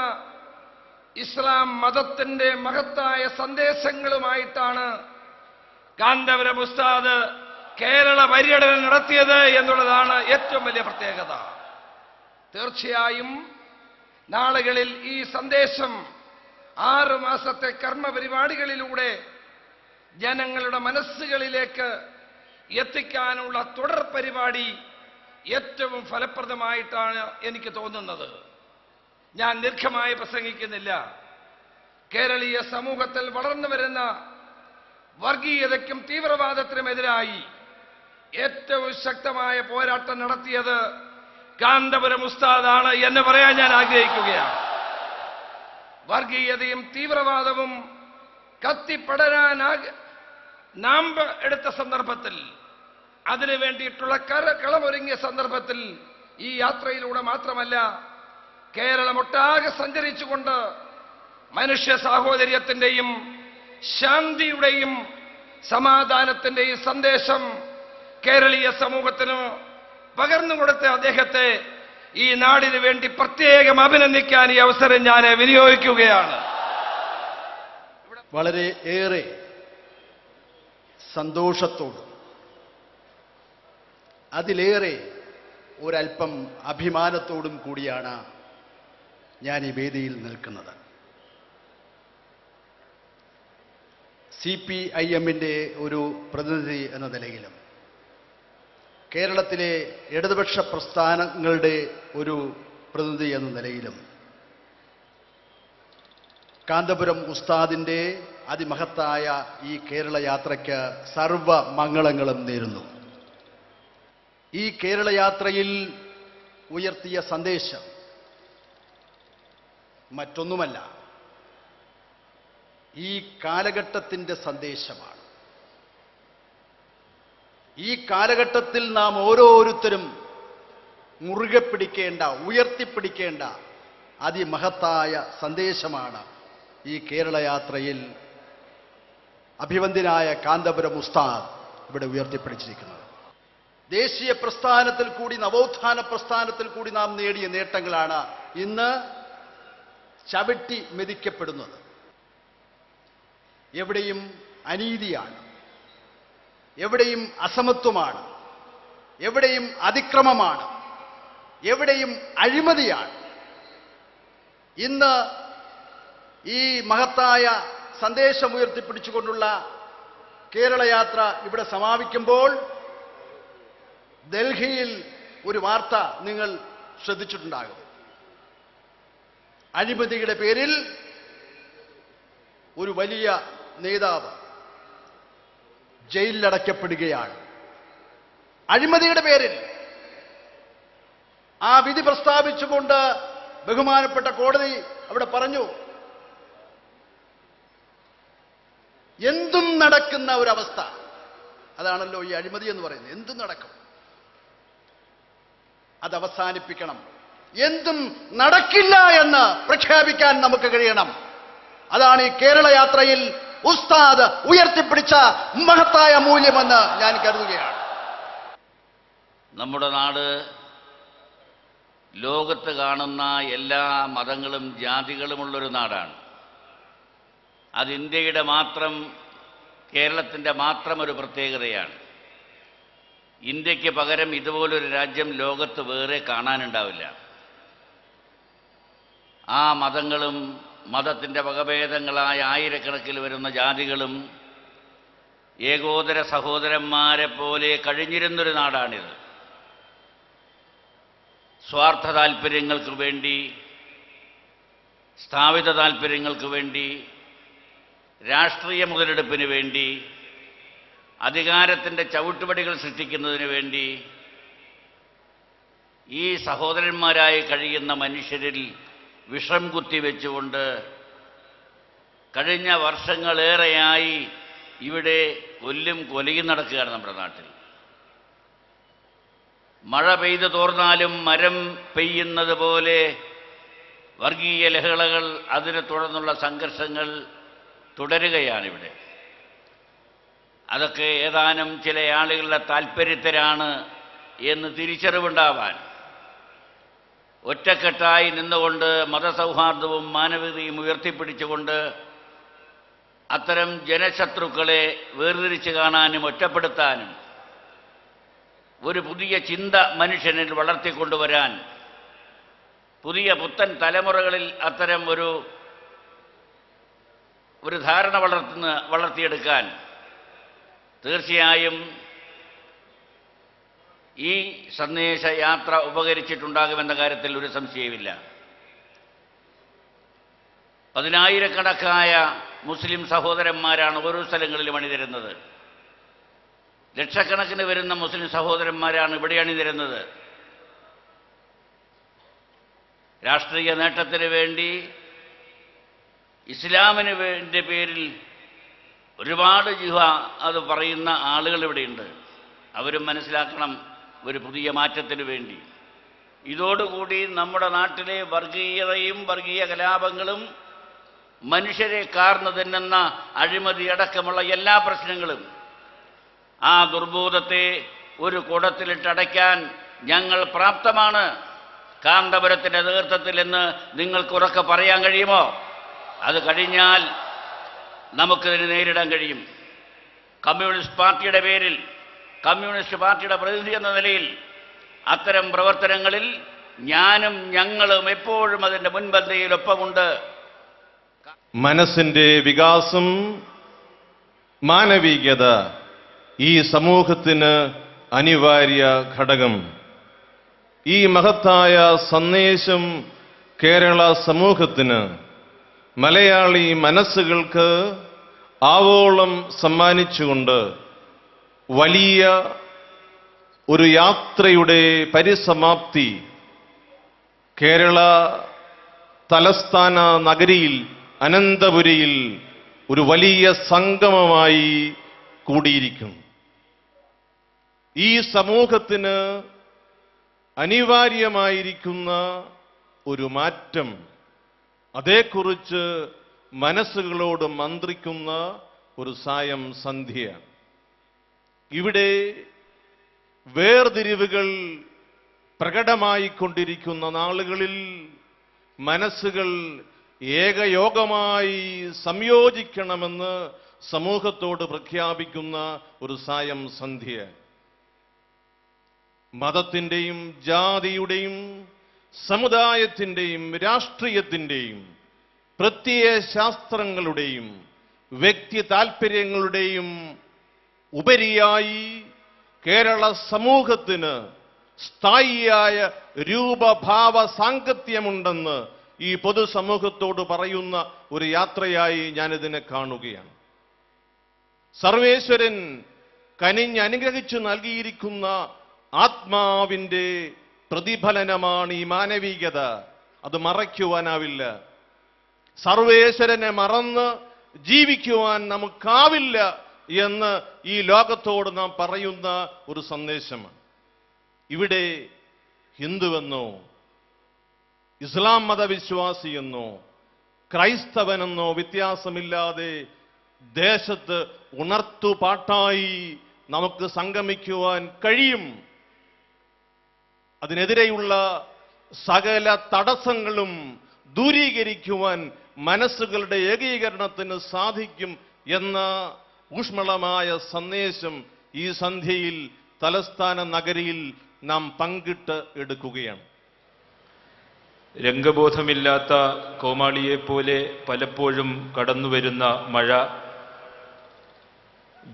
ഇസ്ലാം മതത്തിന്റെ മഹത്തായ സന്ദേശങ്ങളുമായിട്ടാണ് കാന്തപുരം ഉസ്താദ് കേരള പര്യടനം നടത്തിയത് എന്നുള്ളതാണ് ഏറ്റവും വലിയ പ്രത്യേകത. തീർച്ചയായും നാളുകളിൽ ഈ സന്ദേശം 6 മാസത്തെ കർമ്മ പരിപാടികളിലൂടെ ജനങ്ങളുടെ മനസ്സുകളിലേക്ക് എത്തിക്കാനുള്ള തുടർ പരിപാടി ഏറ്റവും ഫലപ്രദമായിട്ടാണ് എനിക്ക് തോന്നുന്നത്. ഞാൻ ദീർഘമായി പ്രസംഗിക്കുന്നില്ല. കേരളീയ സമൂഹത്തിൽ വളർന്നു വരുന്ന വർഗീയതയ്ക്കും തീവ്രവാദത്തിനുമെതിരായി ഏറ്റവും ശക്തമായ പോരാട്ടം നടത്തിയത് കാന്തപുരം ഉസ്താദാണ് എന്ന് പറയാൻ ഞാൻ ആഗ്രഹിക്കുകയാണ്. വർഗീയതയും തീവ്രവാദവും കത്തിപ്പടരാൻ നാമ്പ് എടുത്ത സന്ദർഭത്തിൽ, അതിനു വേണ്ടിയിട്ടുള്ള കളമൊരുങ്ങിയ സന്ദർഭത്തിൽ ഈ യാത്രയിലൂടെ മാത്രമല്ല കേരളമൊട്ടാകെ സഞ്ചരിച്ചുകൊണ്ട് മനുഷ്യ സാഹോദര്യത്തിന്റെയും ശാന്തിയുടെയും സമാധാനത്തിന്റെയും സന്ദേശം കേരളീയ സമൂഹത്തിന് പകർന്നുകൊടുത്ത അദ്ദേഹത്തെ ഈ നാടിനു വേണ്ടി പ്രത്യേകം അഭിനന്ദിക്കാൻ ഈ അവസരം ഞാൻ വിനിയോഗിക്കുകയാണ്. വളരെ ഏറെ സന്തോഷത്തോടും അതിലേറെ ഒരല്പം അഭിമാനത്തോടും കൂടിയാണ് ഞാൻ ഈ വേദിയിൽ നിൽക്കുന്നത്. CPIM-ന്റെ ഒരു പ്രതിനിധി എന്ന നിലയിലും കേരളത്തിലെ ഇടതുപക്ഷ പ്രസ്ഥാനങ്ങളുടെ ഒരു പ്രതിനിധി എന്ന നിലയിലും കാന്തപുരം ഉസ്താദിന്റെ അതിമഹത്തായ ഈ കേരള യാത്രയ്ക്ക് സർവ മംഗളങ്ങളും നേരുന്നു. ഈ കേരള യാത്രയിൽ ഉയർത്തിയ സന്ദേശം മറ്റൊന്നുമല്ല, ഈ കാലഘട്ടത്തിൻ്റെ സന്ദേശമാണ്. ഈ കാലഘട്ടത്തിൽ നാം ഓരോരുത്തരും മുറുകെ പിടിക്കേണ്ട, ഉയർത്തിപ്പിടിക്കേണ്ട അതിമഹത്തായ സന്ദേശമാണ് ഈ കേരള യാത്രയിൽ അഭിവന്ദ്യനായ കാന്തപുരം ഉസ്താദ് ഇവിടെ ഉയർത്തിപ്പിടിച്ചിരിക്കുന്നത്. ദേശീയ പ്രസ്ഥാനത്തിൽ കൂടി, നവോത്ഥാന പ്രസ്ഥാനത്തിൽ കൂടി നാം നേടിയ നേട്ടങ്ങളാണ് ഇന്ന് ചവിട്ടി മെതിക്കപ്പെടുന്നത്. എവിടെയും അനീതിയാണ്, എവിടെയും അസമത്വമാണ്, എവിടെയും അതിക്രമമാണ്, എവിടെയും അഴിമതിയാണ്. ഇന്ന് ഈ മഹത്തായ സന്ദേശം ഉയർത്തിപ്പിടിച്ചുകൊണ്ടുള്ള കേരള യാത്ര ഇവിടെ സമാപിക്കുമ്പോൾ ഡൽഹിയിൽ ഒരു വാർത്ത നിങ്ങൾ ശ്രദ്ധിച്ചിട്ടുണ്ടാകും. അഴിമതിയുടെ പേരിൽ ഒരു വലിയ നേതാവ് ജയിലിലടയ്ക്കപ്പെടുകയാണ്. അഴിമതിയുടെ പേരിൽ ആ വിധി പ്രസ്താവിച്ചുകൊണ്ട് ബഹുമാനപ്പെട്ട കോടതി അവിടെ പറഞ്ഞു, എന്തും നടക്കുന്ന ഒരവസ്ഥ. അതാണല്ലോ ഈ അഴിമതി എന്ന് പറയുന്നത്. എന്തും നടക്കും, അത് അവസാനിപ്പിക്കണം. എന്തും നടക്കില്ല എന്ന് പ്രഖ്യാപിക്കാൻ നമുക്ക് കഴിയണം. അതാണ് ഈ കേരള യാത്രയിൽ ഉസ്താദ് ഉയർത്തിപ്പിടിച്ച മഹത്തായ മൂല്യമെന്ന് ഞാൻ കരുതുകയാണ്. നമ്മുടെ നാട് ലോകത്ത് കാണുന്ന എല്ലാ മതങ്ങളും ജാതികളുമുള്ളൊരു നാടാണ്. അത് ഇന്ത്യയുടെ മാത്രം, കേരളത്തിൻ്റെ മാത്രം ഒരു പ്രത്യേകതയാണ്. ഇന്ത്യക്ക് പകരം ഇതുപോലൊരു രാജ്യം ലോകത്ത് വേറെ കാണാനുണ്ടാവില്ല. ആ മതങ്ങളും മതത്തിൻ്റെ വകഭേദങ്ങളായ ആയിരക്കണക്കിൽ വരുന്ന ജാതികളും ഏകോദര സഹോദരന്മാരെ പോലെ കഴിഞ്ഞിരുന്നൊരു നാടാണിത്. സ്വാർത്ഥ താല്പര്യങ്ങൾക്ക് വേണ്ടി, സ്ഥാപിത താല്പര്യങ്ങൾക്ക് വേണ്ടി, രാഷ്ട്രീയ മുതലെടുപ്പിന് വേണ്ടി, അധികാരത്തിൻ്റെ ചവിട്ടുപടികൾ സൃഷ്ടിക്കുന്നതിന് വേണ്ടി ഈ സഹോദരന്മാരായി കഴിയുന്ന മനുഷ്യരിൽ വിഷം കുത്തിവെച്ചുകൊണ്ട് കഴിഞ്ഞ വർഷങ്ങളേറെയായി ഇവിടെ കൊല്ലും കൊലയും നടക്കുകയാണ് നമ്മുടെ നാട്ടിൽ. മഴ പെയ്തു തോർന്നാലും മരം പെയ്യുന്നത് പോലെ വർഗീയ ലഹളകൾ, അതിനെ തുടർന്നുള്ള സംഘർഷങ്ങൾ തുടരുകയാണിവിടെ. അതൊക്കെ ഏതാനും ചില ആളുകളുടെ താല്പര്യത്തിലാണ് എന്ന് തിരിച്ചറിവുണ്ടാവാൻ ഒറ്റക്കെട്ടായി നിന്നുകൊണ്ട് മതസൗഹാർദ്ദവും മാനവികതയും ഉയർത്തിപ്പിടിച്ചുകൊണ്ട് അത്തരം ജനശത്രുക്കളെ വേർതിരിച്ച് കാണാനും ഒറ്റപ്പെടുത്താനും ഒരു പുതിയ ചിന്ത മനുഷ്യനിൽ വളർത്തിക്കൊണ്ടുവരാൻ, പുതിയ പുത്തൻ തലമുറകളിൽ അത്തരം ഒരു ധാരണ വളർത്തിയെടുക്കാൻ തീർച്ചയായും ഈ സന്ദേശയാത്ര ഉപകരിച്ചിട്ടുണ്ടാകുമെന്ന കാര്യത്തിൽ ഒരു സംശയമില്ല. പതിനായിരക്കണക്കായ മുസ്ലിം സഹോദരന്മാരാണ് ഓരോ സ്ഥലങ്ങളിലും അണിനിരുന്നത്. ലക്ഷക്കണക്കിന് വരുന്ന മുസ്ലിം സഹോദരന്മാരാണ് ഇവിടെ അണിനിരുന്നത്. രാഷ്ട്രീയ നേട്ടത്തിന് വേണ്ടി ഇസ്ലാമിന് വേണ്ടി പേരിൽ ഒരുപാട് അത് പറയുന്ന ആളുകൾ ഇവിടെയുണ്ട്. അവരും മനസ്സിലാക്കണം, ഒരു പുതിയ മാറ്റത്തിന് വേണ്ടി. ഇതോടുകൂടി നമ്മുടെ നാട്ടിലെ വർഗീയതയും വർഗീയ കലാപങ്ങളും മനുഷ്യരെ കാർന്നു തിന്നുന്ന അഴിമതി അടക്കമുള്ള എല്ലാ പ്രശ്നങ്ങളും, ആ ദുർബോധത്തെ ഒരു കുടത്തിലിട്ടടയ്ക്കാൻ ഞങ്ങൾ പ്രാപ്തമാണ്. കാന്തപുരത്തിൻ്റെ നേതൃത്വത്തിൽ എന്ന് നിങ്ങൾക്ക് ഉറക്കെ പറയാൻ കഴിയുമോ? അത് കഴിഞ്ഞാൽ നമുക്കിതിന് നേരിടാൻ കഴിയും. കമ്മ്യൂണിസ്റ്റ് പാർട്ടിയുടെ പേരിൽ, കമ്മ്യൂണിസ്റ്റ് പാർട്ടിയുടെ പ്രതിനിധി എന്ന നിലയിൽ അത്തരം പ്രവർത്തനങ്ങളിൽ ഞാനും ഞങ്ങളും എപ്പോഴും അതിൻ്റെ മുൻപന്തിയിൽ ഒപ്പമുണ്ട്. മനസ്സിന്റെ വികാസം, മാനവികത ഈ സമൂഹത്തിന് അനിവാര്യ ഘടകം. ഈ മഹത്തായ സന്ദേശം കേരള സമൂഹത്തിന്, മലയാളി മനസ്സുകൾക്ക് ആവോളം സമ്മാനിച്ചുകൊണ്ട് വലിയ ഒരു യാത്രയുടെ പരിസമാപ്തി കേരള തലസ്ഥാന നഗരിയിൽ അനന്തപുരിയിൽ ഒരു വലിയ സംഗമമായി കൂടിയിരിക്കുന്നു. ഈ സമൂഹത്തിന് അനിവാര്യമായിരിക്കുന്ന ഒരു മാറ്റം, അതേക്കുറിച്ച് മനസ്സുകളോട് മന്ത്രിക്കുന്ന ഒരു സായം സന്ധ്യ. ഇവിടെ വേർതിരിവുകൾ പ്രകടമായിക്കൊണ്ടിരിക്കുന്ന നാളുകളിൽ മനസ്സുകൾ ഏകയോഗമായി സംയോജിക്കണമെന്ന് സമൂഹത്തോട് പ്രഖ്യാപിക്കുന്ന ഒരു സായം സന്ധ്യ. മതത്തിൻ്റെയും ജാതിയുടെയും സമുദായത്തിൻ്റെയും രാഷ്ട്രീയത്തിൻ്റെയും പ്രത്യയശാസ്ത്രങ്ങളുടെയും വ്യക്തി താൽപ്പര്യങ്ങളുടെയും ഉപരിയായി കേരള സമൂഹത്തിന് സ്ഥായിയായ രൂപഭാവ സാങ്കത്യമുണ്ടെന്ന് ഈ പൊതുസമൂഹത്തോട് പറയുന്ന ഒരു യാത്രയായി ഞാനിതിനെ കാണുകയാണ്. സർവേശ്വരൻ കനിഞ്ഞനുഗ്രഹിച്ചു നൽകിയിരിക്കുന്ന ആത്മാവിൻ്റെ പ്രതിഫലനമാണ് ഈ മാനവികത. അത് മറയ്ക്കുവാനാവില്ല. സർവേശ്വരനെ മറന്ന് ജീവിക്കുവാൻ നമുക്കാവില്ല എന്ന് ഈ ലോകത്തോട് നാം പറയുന്ന ഒരു സന്ദേശമാണ്. ഇവിടെ ഹിന്ദുവെന്നോ ഇസ്ലാം മതവിശ്വാസിയെന്നോ ക്രൈസ്തവനെന്നോ വ്യത്യാസമില്ലാതെ ദേശത്ത് ഉണർത്തുപാട്ടായി നമുക്ക് സംഗമിക്കുവാൻ കഴിയും. അതിനെതിരെയുള്ള സകല തടസ്സങ്ങളും ദൂരീകരിക്കുവാൻ മനസ്സുകളുടെ ഏകീകരണത്തിന് സാധിക്കും എന്ന ഊഷ്മളമായ സന്ദേശം ഈ സന്ധ്യയിൽ തലസ്ഥാന നഗരിയിൽ നാം പങ്കിട്ട് എടുക്കുകയാണ്. രംഗബോധമില്ലാത്ത കോമാളിയെപ്പോലെ പലപ്പോഴും കടന്നുവരുന്ന മഴ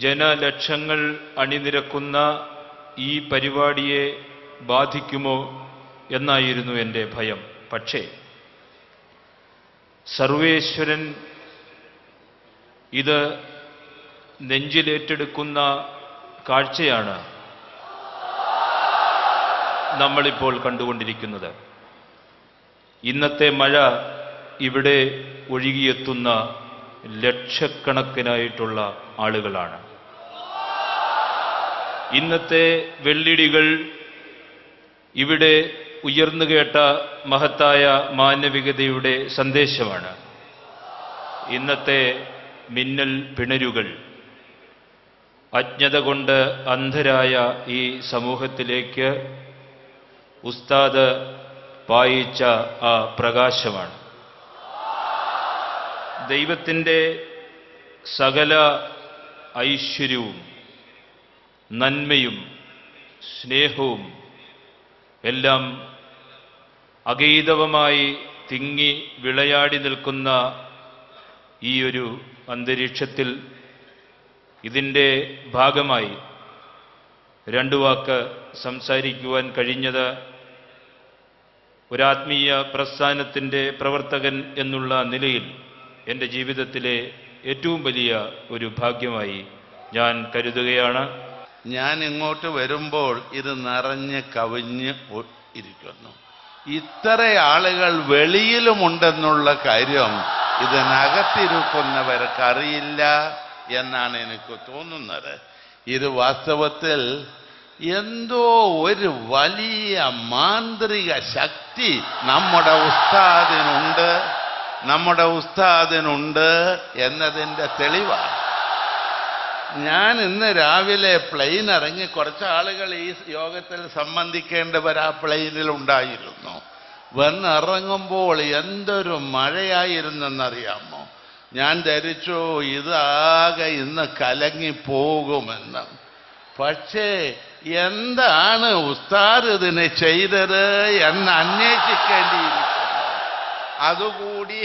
ജനലക്ഷങ്ങൾ അണിനിരക്കുന്ന ഈ പരിപാടിയെ ബാധിക്കുമോ എന്നായിരുന്നു എൻ്റെ ഭയം. പക്ഷേ സർവേശ്വരൻ ഇത് നെഞ്ചിലേറ്റെടുക്കുന്ന കാഴ്ചയാണ് നമ്മളിപ്പോൾ കണ്ടുകൊണ്ടിരിക്കുന്നത്. ഇന്നത്തെ മഴ ഇവിടെ ഒഴുകിയെത്തുന്ന ലക്ഷക്കണക്കിനായിട്ടുള്ള ആളുകളാണ്. ഇന്നത്തെ വെള്ളിടികൾ ഇവിടെ ഉയർന്നു കേട്ട മഹത്തായ മാനവികതയുടെ സന്ദേശമാണ്. ഇന്നത്തെ മിന്നൽ പിണരുകൾ അജ്ഞത കൊണ്ട് അന്ധരായ ഈ സമൂഹത്തിലേക്ക് ഉസ്താദ് പായിച്ച ആ പ്രകാശമാണ്. ദൈവത്തിൻ്റെ സകല ഐശ്വര്യവും നന്മയും സ്നേഹവും എല്ലാം അഗൈതവമായി തിങ്ങി വിളയാടി നിൽക്കുന്ന ഈ ഒരു അന്തരീക്ഷത്തിൽ ഇതിൻ്റെ ഭാഗമായി രണ്ടു വാക്ക് സംസാരിക്കുവാൻ കഴിഞ്ഞത് ഒരാത്മീയ പ്രസ്ഥാനത്തിൻ്റെ പ്രവർത്തകൻ എന്നുള്ള നിലയിൽ എൻ്റെ ജീവിതത്തിലെ ഏറ്റവും വലിയ ഒരു ഭാഗ്യമായി ഞാൻ കരുതുകയാണ്. ഞാൻ ഇങ്ങോട്ട് വരുമ്പോൾ ഇത് നിറഞ്ഞ് കവിഞ്ഞ് ഇരിക്കുന്നു. ഇത്ര ആളുകൾ വെളിയിലുമുണ്ടെന്നുള്ള കാര്യം ഇതിനകത്തിരിക്കുന്നവർക്ക് അറിയില്ല എന്നാണ് എനിക്ക് തോന്നുന്നത്. ഇത് വാസ്തവത്തിൽ എന്തോ ഒരു വലിയ മാന്ത്രിക ശക്തി നമ്മുടെ ഉസ്താദിനുണ്ട് എന്നതിൻ്റെ തെളിവാണ്. ഞാൻ ഇന്ന് രാവിലെ പ്ലെയിൻ ഇറങ്ങി, കുറച്ച് ആളുകൾ ഈ യോഗത്തിൽ സംബന്ധിക്കേണ്ടവർ ആ പ്ലെയിനിൽ ഉണ്ടായിരുന്നു. വന്നിറങ്ങുമ്പോൾ എന്തൊരു മഴയായിരുന്നെന്നറിയാമോ? ഞാൻ ധരിച്ചു ഇതാകെ ഇന്ന് കലങ്ങിപ്പോകുമെന്ന്. പക്ഷേ എന്താണ് ഉസ്താദ് ഇതിന് ചെയ്തത് എന്ന് അന്വേഷിക്കേണ്ടിയിരിക്കുന്നു. അതുകൂടി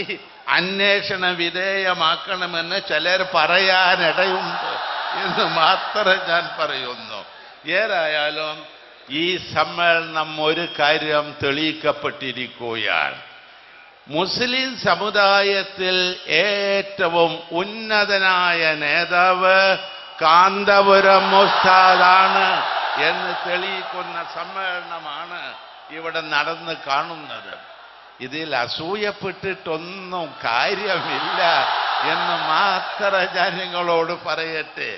അന്വേഷണ വിധേയമാക്കണമെന്ന് ചിലർ പറയാനിടയുണ്ട് എന്ന് മാത്രം ഞാൻ പറയുന്നു. ഏതായാലും ഈ സമ്മേളനം ഒരു കാര്യം തെളിയിക്കപ്പെട്ടിരിക്കുകയാണ്. മുസ്ലിം സമുദായത്തിൽ ഏറ്റവും ഉന്നതനായ നേതാവ് കാന്തപുരം ഉസ്താദാണ് എന്ന് തെളിയിക്കുന്ന സമ്മേളനമാണ് ഇവിടെ നടന്ന് കാണുന്നത്. ഇതിൽ അസൂയപ്പെട്ടിട്ടൊന്നും കാര്യമില്ല എന്ന് മാത്രം ഞാൻ നിങ്ങളോട് പറയട്ടെ.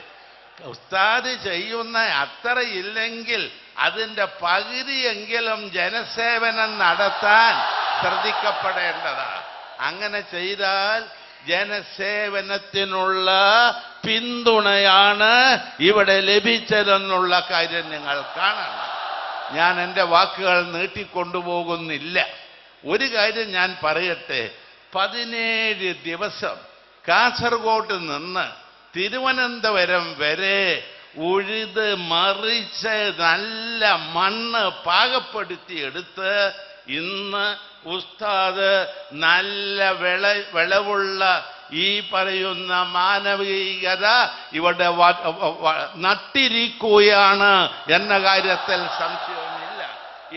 ഉസ്താദ് ചെയ്യുന്ന അത്രയില്ലെങ്കിൽ അതിൻ്റെ പകുതിയെങ്കിലും ജനസേവനം നടത്താൻ ശ്രദ്ധിക്കപ്പെടേണ്ടതാണ്. അങ്ങനെ ചെയ്താൽ ജനസേവനത്തിനുള്ള പിന്തുണയാണ് ഇവിടെ ലഭിച്ചതെന്നുള്ള കാര്യം നിങ്ങൾ കാണണം. ഞാൻ എൻ്റെ വാക്കുകൾ നീട്ടിക്കൊണ്ടുപോകുന്നില്ല. ഒരു കാര്യം ഞാൻ പറയട്ടെ. 17 ദിവസം കാസർഗോഡ് നിന്ന് തിരുവനന്തപുരം വരെ ഉഴുത് മറിച്ച് നല്ല മണ്ണ് പാകപ്പെടുത്തിയെടുത്ത് ഇന്ന് ഉസ്താദ് നല്ല വിളവുള്ള ഈ പറയുന്ന മാനവികത ഇവിടെ നട്ടിരിക്കുകയാണ് എന്ന കാര്യത്തിൽ സംശയമില്ല.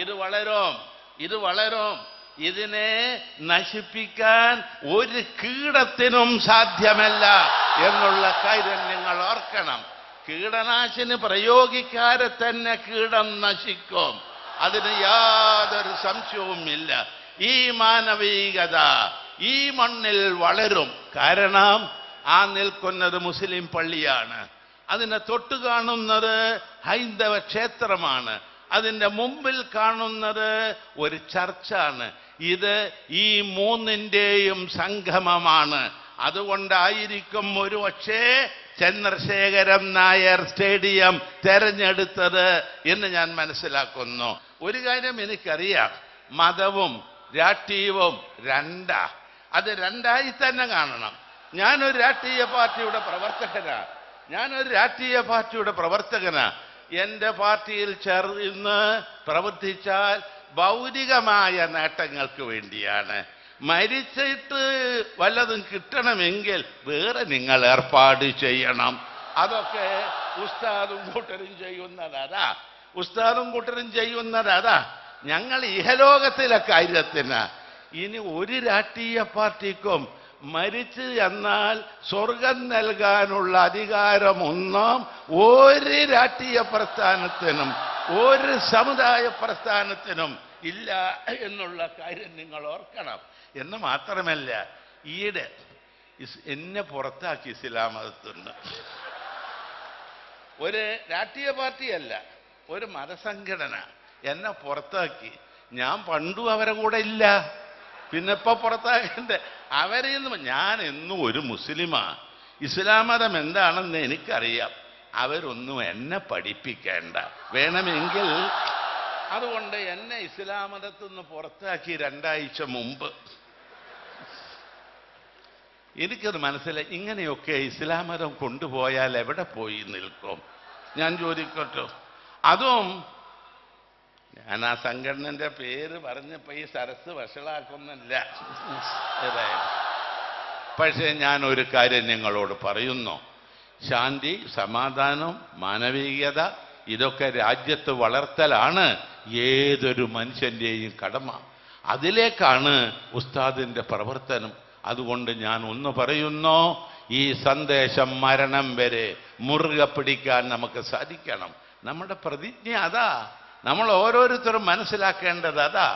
ഇത് വളരും. ഇതിനെ നശിപ്പിക്കാൻ ഒരു കീടത്തിനും സാധ്യമല്ല എന്നുള്ള കാര്യം നിങ്ങൾ ഓർക്കണം. കീടനാശിനി പ്രയോഗിക്കാതെ തന്നെ കീടം നശിക്കും, അതിന് യാതൊരു സംശയവുമില്ല. ഈ മാനവികത ഈ മണ്ണിൽ വളരും. കാരണം ആ നിൽക്കുന്നത് മുസ്ലിം പള്ളിയാണ്, അതിനെ തൊട്ട് കാണുന്നത് ഹൈന്ദവ ക്ഷേത്രമാണ്, അതിൻ്റെ മുമ്പിൽ കാണുന്നത് ഒരു ചർച്ചാണ്. ഇത് ഈ മൂന്നിൻ്റെയും സംഗമമാണ്. അതുകൊണ്ടായിരിക്കും ഒരുപക്ഷേ ചന്ദ്രശേഖരൻ നായർ സ്റ്റേഡിയം തെരഞ്ഞെടുത്തത് എന്ന് ഞാൻ മനസ്സിലാക്കുന്നു. ഒരു കാര്യം എനിക്കറിയാം, മതവും രാഷ്ട്രീയവും അത് രണ്ടായി തന്നെ കാണണം. ഞാനൊരു രാഷ്ട്രീയ പാർട്ടിയുടെ പ്രവർത്തകനാ. എൻ്റെ പാർട്ടിയിൽ ചേർന്ന് പ്രവർത്തിച്ചാൽ ഭൗതികമായ നേട്ടങ്ങൾക്ക് വേണ്ടിയാണ്. മരിച്ചിട്ട് വല്ലതും കിട്ടണമെങ്കിൽ വേറെ നിങ്ങൾ ഏർപ്പാട് ചെയ്യണം. അതൊക്കെ ഉസ്താദും കൂട്ടരും ചെയ്യുന്നതാ. ഞങ്ങൾ ഇഹലോകത്തിലെ കാര്യത്തിന് ഇനി ഒരു രാഷ്ട്രീയ പാർട്ടിക്കും മരിച്ചു എന്നാൽ സ്വർഗം നൽകാനുള്ള അധികാരമൊന്നും ഒരു രാഷ്ട്രീയ പ്രസ്ഥാനത്തിനും ഒരു സമുദായ പ്രസ്ഥാനത്തിനും ഇല്ല എന്നുള്ള കാര്യം നിങ്ങൾ ഓർക്കണം. എന്ന് മാത്രമല്ല, ഈയിടെ എന്നെ പുറത്താക്കി ഇസ്ലാം മതത്തുനിന്ന്. ഒരു രാഷ്ട്രീയ പാർട്ടിയല്ല, ഒരു മതസംഘടന എന്നെ പുറത്താക്കി. ഞാൻ പണ്ടും അവരെ കൂടെ ഇല്ല, പിന്നെ ഇപ്പൊ പുറത്താക്കണ്ടേ അവരിൽ നിന്ന്. ഞാൻ എന്നും ഒരു മുസ്ലിമാ. ഇസ്ലാം മതം എന്താണെന്ന് എനിക്കറിയാം. അവരൊന്നും എന്നെ പഠിപ്പിക്കേണ്ട. വേണമെങ്കിൽ അതുകൊണ്ട് എന്നെ ഇസ്ലാം മതത്തിൽ നിന്ന് പുറത്താക്കി 2 ആഴ്ച മുമ്പ്. എനിക്കത് മനസ്സിലായി. ഇങ്ങനെയൊക്കെ ഇസ്ലാം മതം കൊണ്ടുപോയാൽ എവിടെ പോയി നിൽക്കും? ഞാൻ ചോദിക്കട്ടോ. അതും ഞാൻ ആ സംഘടനന്റെ പേര് പറഞ്ഞപ്പോ ഈ സരസ് വഷളാക്കുന്നില്ല. പക്ഷേ ഞാൻ ഒരു കാര്യം നിങ്ങളോട് പറയുന്നു. ശാന്തി, സമാധാനം, മാനവികത ഇതൊക്കെ രാജ്യത്ത് വളർത്തലാണ് ഏതൊരു മനുഷ്യന്റെയും കടമ. അതിലേക്കാണ് ഉസ്താദിന്റെ പ്രവർത്തനം. അതുകൊണ്ട് ഞാൻ ഒന്ന് പറയുന്നു, ഈ സന്ദേശം മരണം വരെ മുറുകെ പിടിക്കാൻ നമുക്ക് സാധിക്കണം. നമ്മുടെ പ്രതിജ്ഞ അതാ. നമ്മൾ ഓരോരുത്തരും മനസ്സിലാക്കേണ്ടത് അതാ.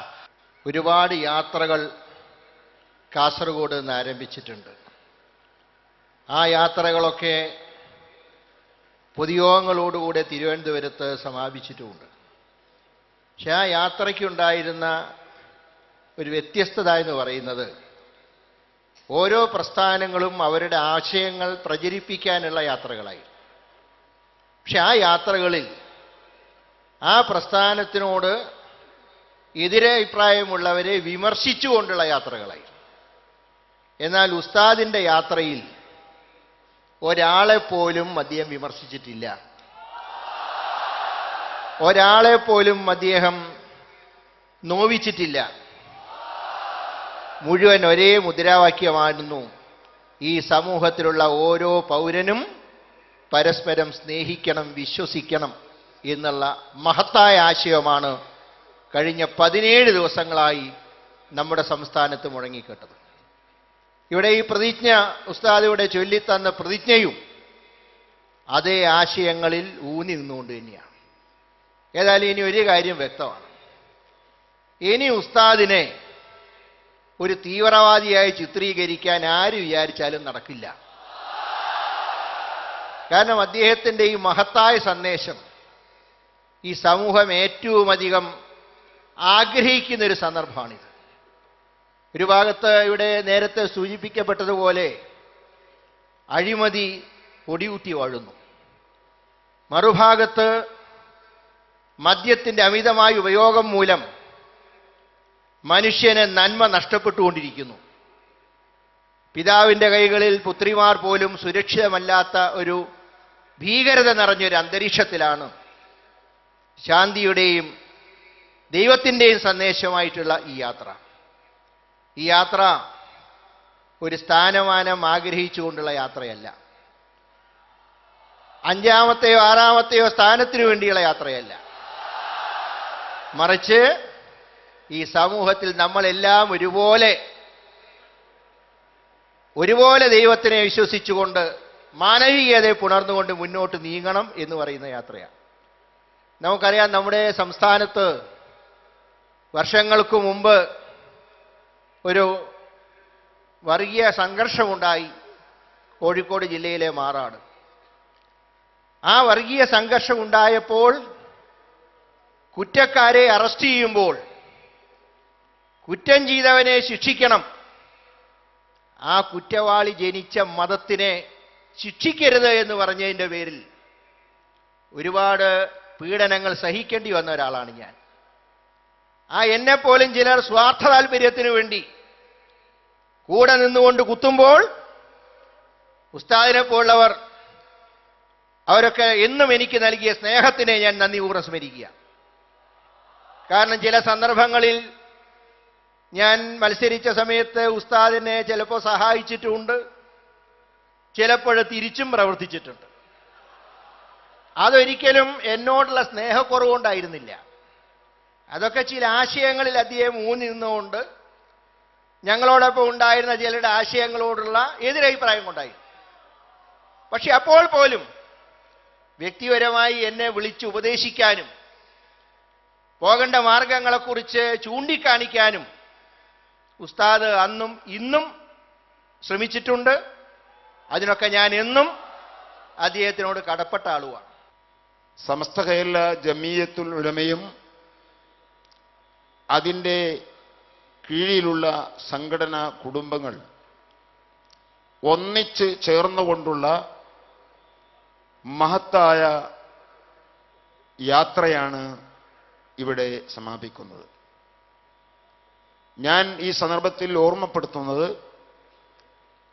ഒരുപാട് യാത്രകൾ കാസർഗോഡ് നിന്ന് ആരംഭിച്ചിട്ടുണ്ട്. ആ യാത്രകളൊക്കെ പൊതുയോഗങ്ങളോടുകൂടെ തിരുവനന്തപുരത്ത് സമാപിച്ചിട്ടുമുണ്ട്. പക്ഷെ ആ യാത്രയ്ക്കുണ്ടായിരുന്ന ഒരു വ്യത്യസ്തത എന്ന് പറയുന്നത് ഓരോ പ്രസ്ഥാനങ്ങളും അവരുടെ ആശയങ്ങൾ പ്രചരിപ്പിക്കാനുള്ള യാത്രകളായി. പക്ഷെ ആ യാത്രകളിൽ ആ പ്രസ്ഥാനത്തിനോട് എതിരഭിപ്രായമുള്ളവരെ വിമർശിച്ചുകൊണ്ടുള്ള യാത്രകളായി. എന്നാൽ ഉസ്താദിൻ്റെ യാത്രയിൽ ഒരാളെപ്പോലും അദ്ദേഹം വിമർശിച്ചിട്ടില്ല. ഒരാളെപ്പോലും അദ്ദേഹം നോവിച്ചിട്ടില്ല. മുഴുവൻ ഒരേ മുദ്രാവാക്യമായിരുന്നു: ഈ സമൂഹത്തിലുള്ള ഓരോ പൗരനും പരസ്പരം സ്നേഹിക്കണം, വിശ്വസിക്കണം എന്നുള്ള മഹത്തായ ആശയമാണ് കഴിഞ്ഞ 17 ദിവസങ്ങളായി നമ്മുടെ സംസ്ഥാനത്ത് മുഴങ്ങിക്കേട്ടത്. ഇവിടെ ഈ പ്രതിജ്ഞ, ഉസ്താദ് ഇവിടെ ചൊല്ലിത്തന്ന പ്രതിജ്ഞയും അതേ ആശയങ്ങളിൽ ഊന്നി നിന്നുകൊണ്ട് തന്നെയാണ്. ഏതായാലും ഇനി ഒരു കാര്യം വ്യക്തമാണ്: ഇനി ഉസ്താദിനെ ഒരു തീവ്രവാദിയായി ചിത്രീകരിക്കാൻ ആര് വിചാരിച്ചാലും നടക്കില്ല. കാരണം അദ്ദേഹത്തിൻ്റെ ഈ മഹത്തായ സന്ദേശം ഈ സമൂഹം ഏറ്റവും അധികം ആഗ്രഹിക്കുന്നൊരു സന്ദർഭമാണിത്. ഒരു ഭാഗത്ത് ഇവിടെ നേരത്തെ സൂചിപ്പിക്കപ്പെട്ടതുപോലെ അഴിമതി കൊടിയൂട്ടി വാഴുന്നു, മറുഭാഗത്ത് മദ്യത്തിൻ്റെ അമിതമായ ഉപയോഗം മൂലം മനുഷ്യന് നന്മ നഷ്ടപ്പെട്ടുകൊണ്ടിരിക്കുന്നു. പിതാവിൻ്റെ കൈകളിൽ പുത്രിമാർ പോലും സുരക്ഷിതമല്ലാത്ത ഒരു ഭീകരത നിറഞ്ഞൊരു അന്തരീക്ഷത്തിലാണ് ശാന്തിയുടെയും ദൈവത്തിൻ്റെയും സന്ദേശമായിട്ടുള്ള ഈ യാത്ര. ഈ യാത്ര ഒരു സ്ഥാനമാനം ആഗ്രഹിച്ചുകൊണ്ടുള്ള യാത്രയല്ല, 5ാമത്തെയോ 6ാമത്തെയോ സ്ഥാനത്തിനു വേണ്ടിയുള്ള യാത്രയല്ല. മറിച്ച് ഈ സമൂഹത്തിൽ നമ്മളെല്ലാം ഒരുപോലെ ദൈവത്തിനെ വിശ്വസിച്ചുകൊണ്ട് മാനവികതയെ പുണർന്നുകൊണ്ട് മുന്നോട്ട് നീങ്ങണം എന്ന് പറയുന്ന യാത്രയാണ്. നമുക്കറിയാം, നമ്മുടെ സംസ്ഥാനത്ത് വർഷങ്ങൾക്ക് മുമ്പ് ഒരു വർഗീയ സംഘർഷമുണ്ടായി, കോഴിക്കോട് ജില്ലയിലെ മാറാട്. ആ വർഗീയ സംഘർഷമുണ്ടായപ്പോൾ കുറ്റക്കാരെ അറസ്റ്റ് ചെയ്യുമ്പോൾ കുറ്റം ചെയ്തവനെ ശിക്ഷിക്കണം, ആ കുറ്റവാളി ജനിച്ച മതത്തിനെ ശിക്ഷിക്കരുത് എന്ന് പറഞ്ഞതിൻ്റെ പേരിൽ ഒരുപാട് പീഡനങ്ങൾ സഹിക്കേണ്ടി വന്ന ഒരാളാണ് ഞാൻ. ആ എന്നെപ്പോലും ചിലർ സ്വാർത്ഥ താല്പര്യത്തിനു വേണ്ടി കൂടെ നിന്നുകൊണ്ട് കുത്തുമ്പോൾ ഉസ്താദിനെ പോലുള്ളവർ, അവരൊക്കെ എന്നും എനിക്ക് നൽകിയ സ്നേഹത്തിനെ ഞാൻ നന്ദിപൂർവ്വം സ്മരിക്കുക. കാരണം ചില സന്ദർഭങ്ങളിൽ ഞാൻ മത്സരിച്ച സമയത്ത് ഉസ്താദിനെ ചിലപ്പോൾ സഹായിച്ചിട്ടുമുണ്ട്, ചിലപ്പോൾ തിരിച്ചും പ്രവർത്തിച്ചിട്ടുണ്ട്. അതൊരിക്കലും എന്നോടുള്ള സ്നേഹക്കുറവുകൊണ്ടായിരുന്നില്ല. അതൊക്കെ ചില ആശയങ്ങളിൽ അദ്ദേഹം ഊന്നി നിന്നുകൊണ്ട് ഞങ്ങളോടൊപ്പം ഉണ്ടായിരുന്ന ചിലരുടെ ആശയങ്ങളോടുള്ള എതിരഭിപ്രായം കൊണ്ടായിരുന്നു. പക്ഷെ അപ്പോൾ പോലും വ്യക്തിപരമായി എന്നെ വിളിച്ച് ഉപദേശിക്കാനും പോകേണ്ട മാർഗങ്ങളെക്കുറിച്ച് ചൂണ്ടിക്കാണിക്കാനും ഉസ്താദ് അന്നും ഇന്നും ശ്രമിച്ചിട്ടുണ്ട്. അതിനൊക്കെ ഞാൻ എന്നും അദ്ദേഹത്തിനോട് കടപ്പെട്ട ആളുമാണ്. സമസ്ത കേരള ജമിയത്തുൽ ഉലമയും അതിൻ്റെ കീഴിലുള്ള സംഘടനാ കുടുംബങ്ങൾ ഒന്നിച്ച് ചേർന്നുകൊണ്ടുള്ള മഹത്തായ യാത്രയാണ് ഇവിടെ സമാപിക്കുന്നത്. ഞാൻ ഈ സന്ദർഭത്തിൽ ഓർമ്മപ്പെടുത്തുന്നത്,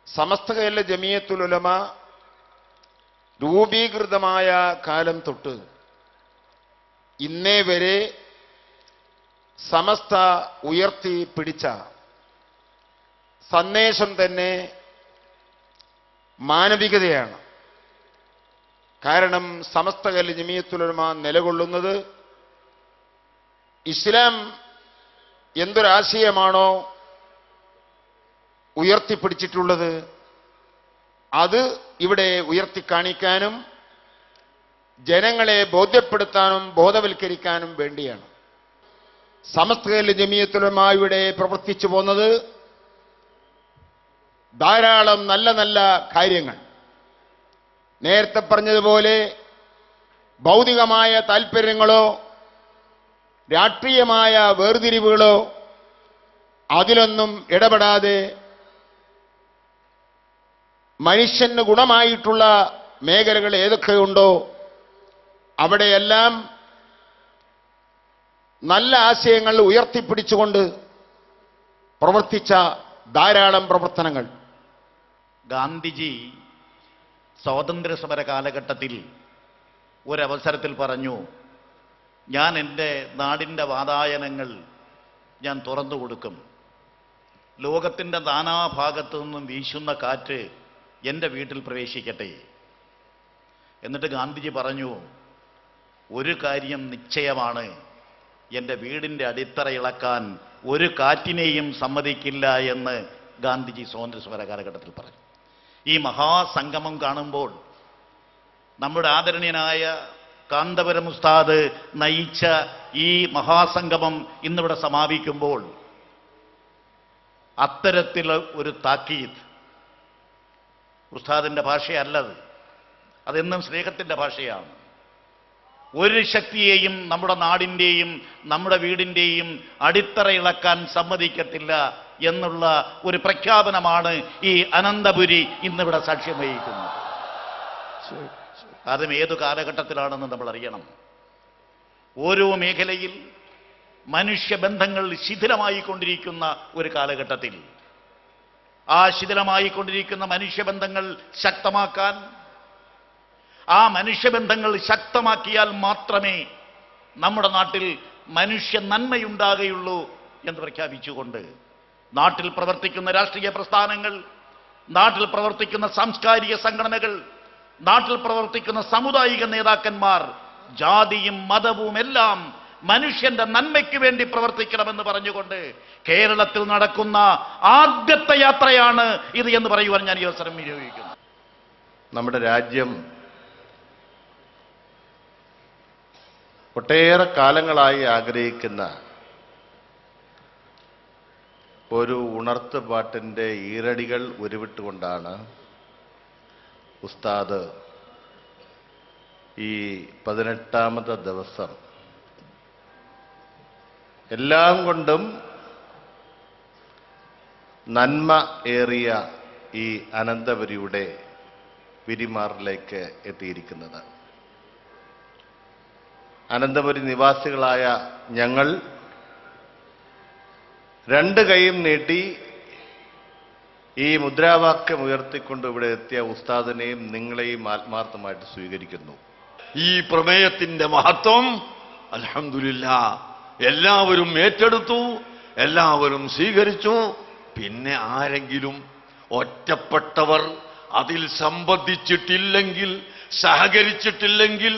സമസ്ത കേരള ജമിയത്തുൽ ഉലമ രൂപീകൃതമായ കാലം തൊട്ട് ഇന്നേ വരെ സമസ്ത ഉയർത്തി പിടിച്ച സന്ദേശം തന്നെ മാനവികതയാണ്. കാരണം സമസ്ത കേരള ജമിയത്തുൽ ഉലമ നിലകൊള്ളുന്നത് ഇസ്ലാം എന്തൊരാശയമാണോ ഉയർത്തിപ്പിടിച്ചിട്ടുള്ളത് അത് ഇവിടെ ഉയർത്തിക്കാണിക്കാനും ജനങ്ങളെ ബോധ്യപ്പെടുത്താനും ബോധവൽക്കരിക്കാനും വേണ്ടിയാണ്. സമസ്ത കേരള ജമിയത്തുൽ ഉലമ ഇവിടെ പ്രവർത്തിച്ചു പോന്നത് ധാരാളം നല്ല നല്ല കാര്യങ്ങൾ. നേരത്തെ പറഞ്ഞതുപോലെ ഭൗതികമായ താൽപ്പര്യങ്ങളോ രാഷ്ട്രീയമായ വേർതിരിവുകളോ അതിലൊന്നും ഇടപെടാതെ മനുഷ്യന് ഗുണമായിട്ടുള്ള മേഖലകൾ ഏതൊക്കെയുണ്ടോ അവിടെയെല്ലാം നല്ല ആശയങ്ങൾ ഉയർത്തിപ്പിടിച്ചുകൊണ്ട് പ്രവർത്തിച്ച ധാരാളം പ്രവർത്തനങ്ങൾ. ഗാന്ധിജി സ്വാതന്ത്ര്യ സമര കാലഘട്ടത്തിൽ ഒരവസരത്തിൽ പറഞ്ഞു, ഞാൻ എൻ്റെ നാടിൻ്റെ വാതായനങ്ങൾ ഞാൻ തുറന്നു കൊടുക്കും, ലോകത്തിൻ്റെ നാനാഭാഗത്തു നിന്നും വീശുന്ന കാറ്റ് എൻ്റെ വീട്ടിൽ പ്രവേശിക്കട്ടെ. എന്നിട്ട് ഗാന്ധിജി പറഞ്ഞു, ഒരു കാര്യം നിശ്ചയമാണ്, എൻ്റെ വീടിൻ്റെ അടിത്തറ ഇളക്കാൻ ഒരു കാറ്റിനെയും സമ്മതിക്കില്ല എന്ന് ഗാന്ധിജി സ്വാതന്ത്ര്യ സമര കാലഘട്ടത്തിൽ പറഞ്ഞു. ഈ മഹാസംഗമം കാണുമ്പോൾ നമ്മുടെ ആദരണീയനായ കാന്തപുരം ഉസ്താദ് നയിച്ച ഈ മഹാസംഗമം ഇന്നിവിടെ സമാപിക്കുമ്പോൾ അത്തരത്തിലുള്ള ഒരു താക്കീത്, ഉസ്താദിൻ്റെ ഭാഷയല്ലത്, അതെന്നും സ്നേഹത്തിൻ്റെ ഭാഷയാണ്. ഒരു ശക്തിയെയും നമ്മുടെ നാടിൻ്റെയും നമ്മുടെ വീടിൻ്റെയും അടിത്തറ ഇളക്കാൻ സമ്മതിക്കത്തില്ല എന്നുള്ള ഒരു പ്രഖ്യാപനമാണ് ഈ അനന്തപുരി ഇന്നിവിടെ സാക്ഷ്യം വഹിക്കുന്നത്. അതും ഏതു കാലഘട്ടത്തിലാണെന്ന് നമ്മൾ അറിയണം. ഓരോ മേഖലയിൽ മനുഷ്യബന്ധങ്ങൾ ശിഥിലമായിക്കൊണ്ടിരിക്കുന്ന ഒരു കാലഘട്ടത്തിൽ ആ ശിഥിലമായിക്കൊണ്ടിരിക്കുന്ന മനുഷ്യബന്ധങ്ങൾ ശക്തമാക്കാൻ, ആ മനുഷ്യബന്ധങ്ങൾ ശക്തമാക്കിയാൽ മാത്രമേ നമ്മുടെ നാട്ടിൽ മനുഷ്യ നന്മയുണ്ടാകുകയുള്ളൂ എന്ന് പ്രഖ്യാപിച്ചുകൊണ്ട് നാട്ടിൽ പ്രവർത്തിക്കുന്ന രാഷ്ട്രീയ പ്രസ്ഥാനങ്ങൾ, നാട്ടിൽ പ്രവർത്തിക്കുന്ന സാംസ്കാരിക സംഘടനകൾ, നാട്ടിൽ പ്രവർത്തിക്കുന്ന സാമുദായിക നേതാക്കന്മാർ ജാതിയും മതവും എല്ലാം മനുഷ്യന്റെ നന്മയ്ക്ക് വേണ്ടി പ്രവർത്തിക്കണമെന്ന് പറഞ്ഞുകൊണ്ട് കേരളത്തിൽ നടക്കുന്ന ആദ്യത്തെ യാത്രയാണ് ഇത് എന്ന് പറയുവാൻ ഞാൻ ഈ അവസരം വിനിയോഗിക്കുന്നു. നമ്മുടെ രാജ്യം ഒട്ടേറെ കാലങ്ങളായി ആഗ്രഹിക്കുന്ന ഒരു ഉണർത്തുപാട്ടിൻ്റെ ഈരടികൾ ഉരുവിട്ടുകൊണ്ടാണ് ഉസ്താദ് ഈ 18ാമത്തെ ദിവസം എല്ലാം കൊണ്ടും നന്മ ഏറിയ ഈ അനന്തപുരിയുടെ പിരിമാറിലേക്ക് എത്തിയിരിക്കുന്നത്. അനന്തപുരി നിവാസികളായ ഞങ്ങൾ രണ്ട് കൈയും നീട്ടി ഈ മുദ്രാവാക്യം ഉയർത്തിക്കൊണ്ട് ഇവിടെ എത്തിയ ഉസ്താദിനെയും നിങ്ങളെയും ആത്മാർത്ഥമായിട്ട് സ്വീകരിക്കുന്നു. ഈ പ്രമേയത്തിന്റെ മഹത്വം അൽഹംദുലില്ലാ എല്ലാവരും ഏറ്റെടുത്തു, എല്ലാവരും സ്വീകരിച്ചു. പിന്നെ ആരെങ്കിലും ഒറ്റപ്പെട്ടവർ അതിൽ സംബന്ധിച്ചിട്ടില്ലെങ്കിൽ, സഹകരിച്ചിട്ടില്ലെങ്കിൽ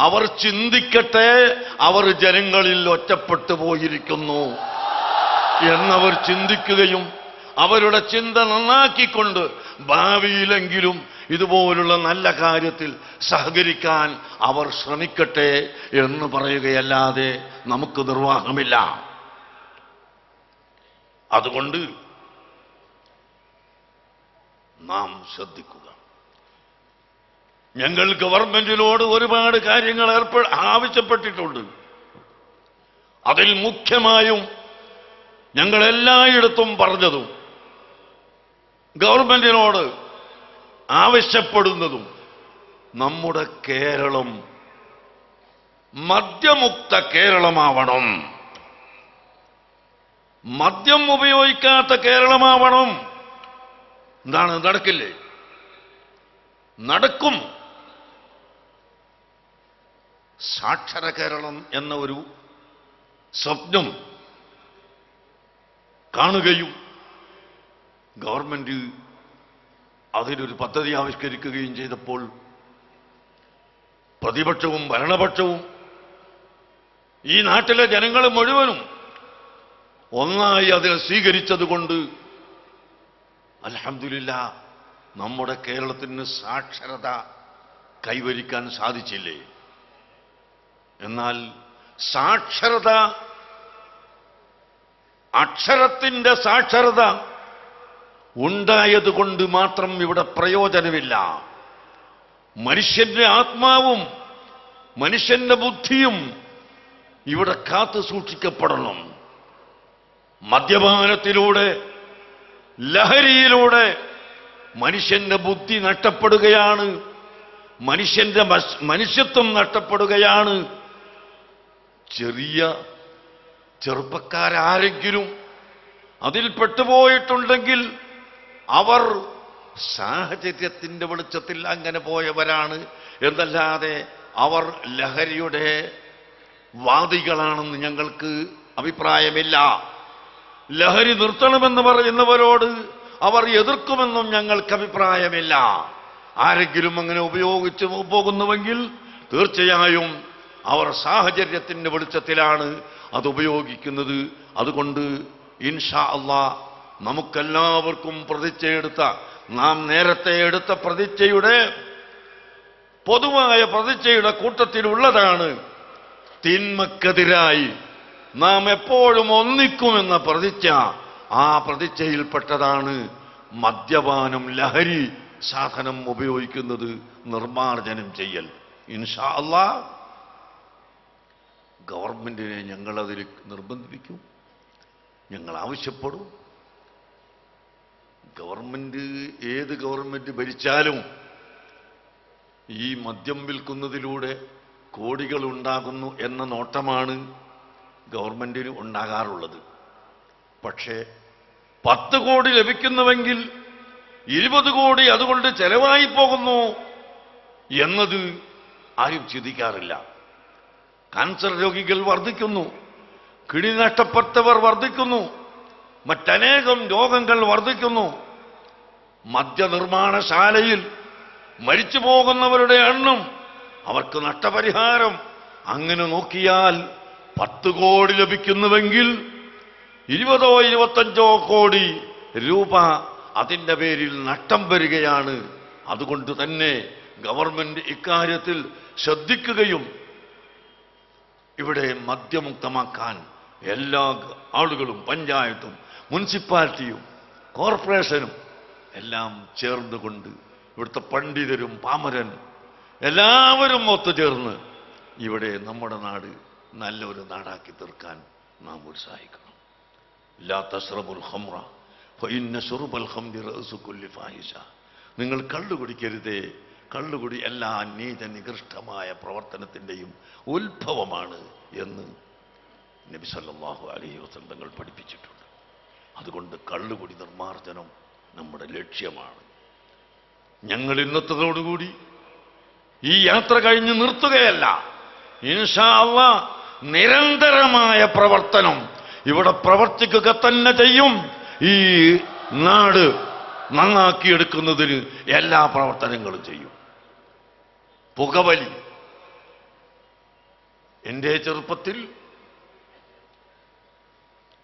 അവർ ചിന്തിക്കട്ടെ, അവർ ജനങ്ങളിൽ ഒറ്റപ്പെട്ടു പോയിരിക്കുന്നു എന്നവർ ചിന്തിക്കുകയും അവരുടെ ചിന്ത നന്നാക്കിക്കൊണ്ട് ഭാവിയിലെങ്കിലും ഇതുപോലുള്ള നല്ല കാര്യത്തിൽ സഹകരിക്കാൻ അവർ ശ്രമിക്കട്ടെ എന്ന് പറയുകയല്ലാതെ നമുക്ക് നിർവാഹമില്ല. അതുകൊണ്ട് നാം ശ്രദ്ധിക്കുക. ഞങ്ങൾ ഗവൺമെന്റിനോട് ഒരുപാട് കാര്യങ്ങൾ ആവശ്യപ്പെട്ടിട്ടുണ്ട്. അതിൽ മുഖ്യമായും ഞങ്ങൾ എല്ലായിടത്തും പറഞ്ഞതും ഗവൺമെന്റിനോട് ആവശ്യപ്പെടുന്നതും നമ്മുടെ കേരളം മദ്യമുക്ത കേരളമാവണം, മദ്യം ഉപയോഗിക്കാത്ത കേരളമാവണം. എന്താണ് നടക്കില്ലേ? നടക്കും. സാക്ഷര കേരളം എന്ന ഒരു സ്വപ്നം കാണുകയും ഗവൺമെന്റ് അതിനൊരു പദ്ധതി ആവിഷ്കരിക്കുകയും ചെയ്തപ്പോൾ പ്രതിപക്ഷവും ഭരണപക്ഷവും ഈ നാട്ടിലെ ജനങ്ങൾ മുഴുവനും ഒന്നായി അതിനെ സ്വീകരിച്ചതുകൊണ്ട് അൽഹംദുലില്ലാ നമ്മുടെ കേരളത്തിന് സാക്ഷരത കൈവരിക്കാൻ സാധിച്ചില്ലേ? എന്നാൽ സാക്ഷരത, അക്ഷരത്തിന്റെ സാക്ഷരത ഉണ്ടായതുകൊണ്ട് മാത്രം ഇവിടെ പ്രയോജനമില്ല. മനുഷ്യന്റെ ആത്മാവും മനുഷ്യന്റെ ബുദ്ധിയും ഇവിടെ കാത്തു സൂക്ഷിക്കപ്പെടണം. മദ്യപാനത്തിലൂടെ, ലഹരിയിലൂടെ മനുഷ്യന്റെ ബുദ്ധി നഷ്ടപ്പെടുകയാണ്, മനുഷ്യന്റെ മനുഷ്യത്വം നഷ്ടപ്പെടുകയാണ്. ചെറുപ്പക്കാരാരെങ്കിലും അതിൽ പെട്ടുപോയിട്ടുണ്ടെങ്കിൽ അവർ സാഹചര്യത്തിന്റെ വെളിച്ചത്തിൽ അങ്ങനെ പോയവരാണ് എന്നല്ലാതെ അവർ ലഹരിയുടെ വാദികളാണെന്ന് ഞങ്ങൾക്ക് അഭിപ്രായമില്ല. ലഹരി നിർത്തണമെന്ന് പറയുന്നവരോട് അവർ എതിർക്കുമെന്നും ഞങ്ങൾക്ക് അഭിപ്രായമില്ല. ആരെങ്കിലും അങ്ങനെ ഉപയോഗിച്ച് പോകുന്നുവെങ്കിൽ തീർച്ചയായും അവർ സാഹചര്യത്തിന്റെ വെളിച്ചത്തിലാണ് അത് ഉപയോഗിക്കുന്നത്. അതുകൊണ്ട് ഇൻഷാ അല്ലാഹ് നമുക്കെല്ലാവർക്കും പ്രതിജ്ഞയെടുത്ത, നാം നേരത്തെ എടുത്ത പ്രതിജ്ഞയുടെ, പൊതുവായ പ്രതിജ്ഞയുടെ കൂട്ടത്തിലുള്ളതാണ് തിന്മക്കെതിരായി നാം എപ്പോഴും ഒന്നിക്കുമെന്ന പ്രതിജ്ഞ. ആ പ്രതിജ്ഞയിൽപ്പെട്ടതാണ് മദ്യപാനം, ലഹരി സാധനം ഉപയോഗിക്കുന്നത് നിർമ്മാർജ്ജനം ചെയ്യൽ. ഇൻഷാ അല്ലാഹ് ഗവൺമെന്റിനെ ഞങ്ങളതിൽ നിർബന്ധിപ്പിക്കും, ഞങ്ങൾ ആവശ്യപ്പെടും. ഏത് ഗവൺമെന്റ് ഭരിച്ചാലും ഈ മദ്യം വിൽക്കുന്നതിലൂടെ കോടികൾ ഉണ്ടാകുന്നു എന്ന നോട്ടമാണ് ഗവൺമെന്റിന് ഉണ്ടാകാറുള്ളത്. പക്ഷേ 10 കോടി ലഭിക്കുന്നുവെങ്കിൽ 20 കോടി അതുകൊണ്ട് ചെലവായി പോകുന്നു എന്നത് ആരും ചിന്തിക്കാറില്ല. കാൻസർ രോഗികൾ വർദ്ധിക്കുന്നു, കിഡ്നി നഷ്ടപ്പെട്ടവർ വർദ്ധിക്കുന്നു, മറ്റനേകം രോഗങ്ങൾ വർദ്ധിക്കുന്നു. മദ്യനിർമ്മാണശാലയിൽ മരിച്ചു പോകുന്നവരുടെ എണ്ണം, അവർക്ക് നഷ്ടപരിഹാരം, അങ്ങനെ നോക്കിയാൽ 10 കോടി ലഭിക്കുന്നുവെങ്കിൽ 20-25 കോടി രൂപ അതിൻ്റെ പേരിൽ നഷ്ടം വരികയാണ്. അതുകൊണ്ട് തന്നെ ഗവൺമെന്റ് ഇക്കാര്യത്തിൽ ശ്രദ്ധിക്കുകയും ഇവിടെ മദ്യമുക്തമാക്കാൻ എല്ലാ ആളുകളും, പഞ്ചായത്തും മുനിസിപ്പാലിറ്റിയും കോർപ്പറേഷനും എല്ലാം ചേർന്നുകൊണ്ട്, ഇവിടുത്തെ പണ്ഡിതരും പാമരനും എല്ലാവരും ഒത്തുചേർന്ന് ഇവിടെ നമ്മുടെ നാട് നല്ലൊരു നാടാക്കി തീർക്കാൻ നാം ഉത്സാഹിക്കണം. ലാ തശ്റബുൽ ഖംറ ഫഇന്ന ശുർബൽ ഖംരി റഅസു കുല്ലി ഫാഹിഷ. നിങ്ങൾ കള്ളു കുടിക്കരുതേ, കള്ളുകുടി എല്ലാ നീചനികൃഷ്ടമായ പ്രവർത്തനത്തിൻ്റെയും ഉത്ഭവമാണ് എന്ന് നബി സല്ലല്ലാഹു അലൈഹി വസല്ലം തങ്ങൾ പഠിപ്പിച്ചിട്ടുണ്ട്. അതുകൊണ്ട് കള്ളുകുടി നിർമ്മാർജ്ജനം നമ്മുടെ ലക്ഷ്യമാണ്. ഞങ്ങൾ ഇന്നത്തതോടുകൂടി ഈ യാത്ര കഴിഞ്ഞ് നിർത്തുകയല്ല. ഇൻഷാ അല്ലാഹ് നിരന്തരമായ പ്രവർത്തനം ഇവിടെ പ്രവർത്തിക്കുക തന്നെ ചെയ്യും. ഈ നാട് നന്നാക്കിയെടുക്കുന്നതിന് എല്ലാ പ്രവർത്തനങ്ങളും ചെയ്യും. പുകവലി, എൻ്റെ ചെറുപ്പത്തിൽ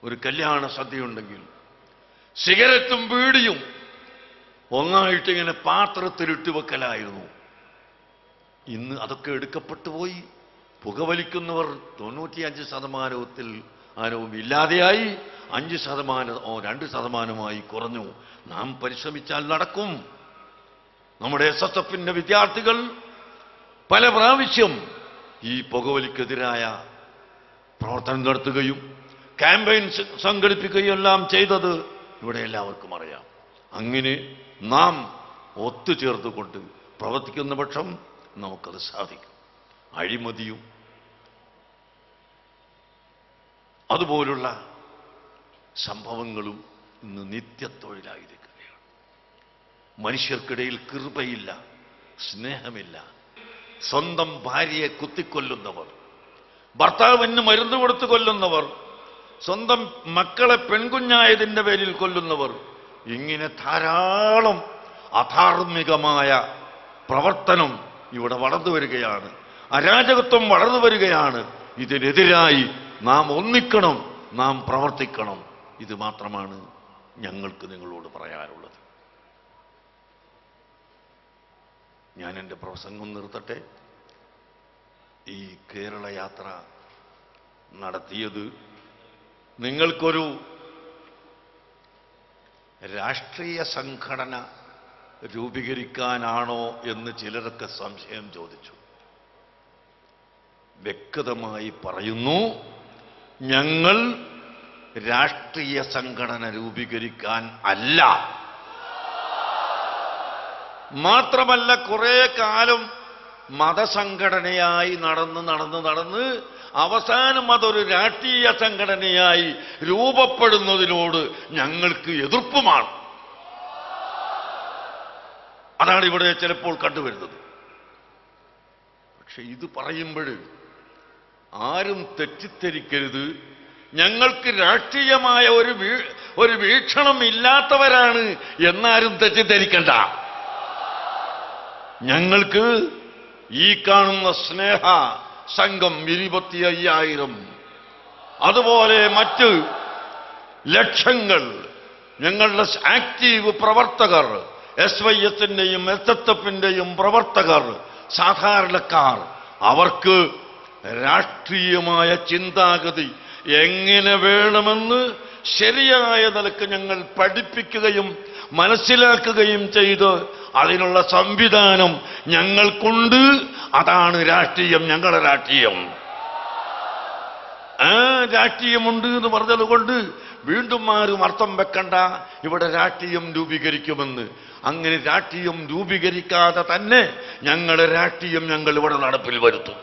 ഒരു കല്യാണ സദ്യയുണ്ടെങ്കിൽ സിഗരറ്റും ബീഡിയും ഒന്നായിട്ടിങ്ങനെ പാത്രത്തിലിട്ട് വെക്കലായിരുന്നു. ഇന്ന് അതൊക്കെ എടുക്കപ്പെട്ടു പോയി. പുകവലിക്കുന്നവർ 95% ഇല്ലാതെയായി, 2% കുറഞ്ഞു. നാം പരിശ്രമിച്ചാൽ നടക്കും. നമ്മുടെ SSFന്റെ വിദ്യാർത്ഥികൾ പല പ്രാവശ്യം ഈ പുകവലിക്കെതിരായ പ്രവർത്തനം നടത്തുകയും ക്യാമ്പയിൻ സംഘടിപ്പിക്കുകയും എല്ലാം ചെയ്തത് ഇവിടെ എല്ലാവർക്കും അറിയാം. അങ്ങനെ നാം ഒത്തുചേർന്നുകൊണ്ട് പ്രവർത്തിക്കുന്ന പക്ഷം നമുക്കത് സാധിക്കും. അഴിമതിയും അതുപോലുള്ള സംഭവങ്ങളും ഇന്ന് നിത്യത്തൊഴിലായിരിക്കുകയാണ്. മനുഷ്യർക്കിടയിൽ കൃപയില്ല, സ്നേഹമില്ല. സ്വന്തം ഭാര്യയെ കുത്തിക്കൊല്ലുന്നവർ, ഭർത്താവിന് മരുന്ന് കൊടുത്ത് കൊല്ലുന്നവർ, സ്വന്തം മക്കളെ പെൺകുഞ്ഞായതിൻ്റെ പേരിൽ കൊല്ലുന്നവർ, ഇങ്ങനെ ധാരാളം അധാർമികമായ പ്രവർത്തനം ഇവിടെ വളർന്നു വരികയാണ്. അരാജകത്വം വളർന്നു വരികയാണ്. ഇതിനെതിരായി നാം ഒന്നിക്കണം, നാം പ്രവർത്തിക്കണം. ഇത് മാത്രമാണ് ഞങ്ങൾക്ക് നിങ്ങളോട് പറയാനുള്ളത്. ഞാൻ എൻ്റെ പ്രസംഗം നിർത്തട്ടെ. ഈ കേരള യാത്ര നടത്തിയത് നിങ്ങൾക്കൊരു രാഷ്ട്രീയ സംഘടന രൂപീകരിക്കാനാണോ എന്ന് ചിലരൊക്കെ സംശയം ചോദിച്ചു. വ്യക്തമായി പറയുന്നു, ഞങ്ങൾ രാഷ്ട്രീയ സംഘടന രൂപീകരിക്കാൻ അല്ല. മാത്രമല്ല, കുറെ കാലം മതസംഘടനയായി നടന്ന് അവസാനം അതൊരു രാഷ്ട്രീയ സംഘടനയായി രൂപപ്പെടുന്നതിനോട് ഞങ്ങൾക്ക് എതിർപ്പുമാണ്. അതാണ് ഇവിടെ ചിലപ്പോൾ കണ്ടുവരുന്നത്. പക്ഷെ ഇത് പറയുമ്പോൾ ആരും തെറ്റിദ്ധരിക്കരുത്, ഞങ്ങൾക്ക് രാഷ്ട്രീയമായ ഒരു വീക്ഷണം ഇല്ലാത്തവരാണ് എന്നാരും തെറ്റിദ്ധരിക്കണ്ട. ഞങ്ങൾക്ക് ഈ കാണുന്ന സ്നേഹ സംഘം 25,000, അതുപോലെ മറ്റ് ലക്ഷങ്ങൾ ഞങ്ങളുടെ ആക്റ്റീവ് പ്രവർത്തകർ, SYS-ന്റെയും SSF-ന്റെയും പ്രവർത്തകർ, സാധാരണക്കാർ, അവർക്ക് രാഷ്ട്രീയമായ ചിന്താഗതി എങ്ങനെ വേണമെന്ന് ശരിയായ നിലക്ക് ഞങ്ങൾ പഠിപ്പിക്കുകയും മനസ്സിലാക്കുകയും ചെയ്ത് അതിനുള്ള സംവിധാനം ഞങ്ങൾക്കുണ്ട്. അതാണ് രാഷ്ട്രീയം, ഞങ്ങളുടെ രാഷ്ട്രീയം. ആ രാഷ്ട്രീയമുണ്ട് എന്ന് പറഞ്ഞതുകൊണ്ട് വീണ്ടും ആരും അർത്ഥം വെക്കണ്ട ഇവിടെ രാഷ്ട്രീയം രൂപീകരിക്കുമെന്ന്. അങ്ങനെ രാഷ്ട്രീയം രൂപീകരിക്കാതെ തന്നെ ഞങ്ങളുടെ രാഷ്ട്രീയം ഞങ്ങൾ ഇവിടെ നടപ്പിൽ വരുത്തും.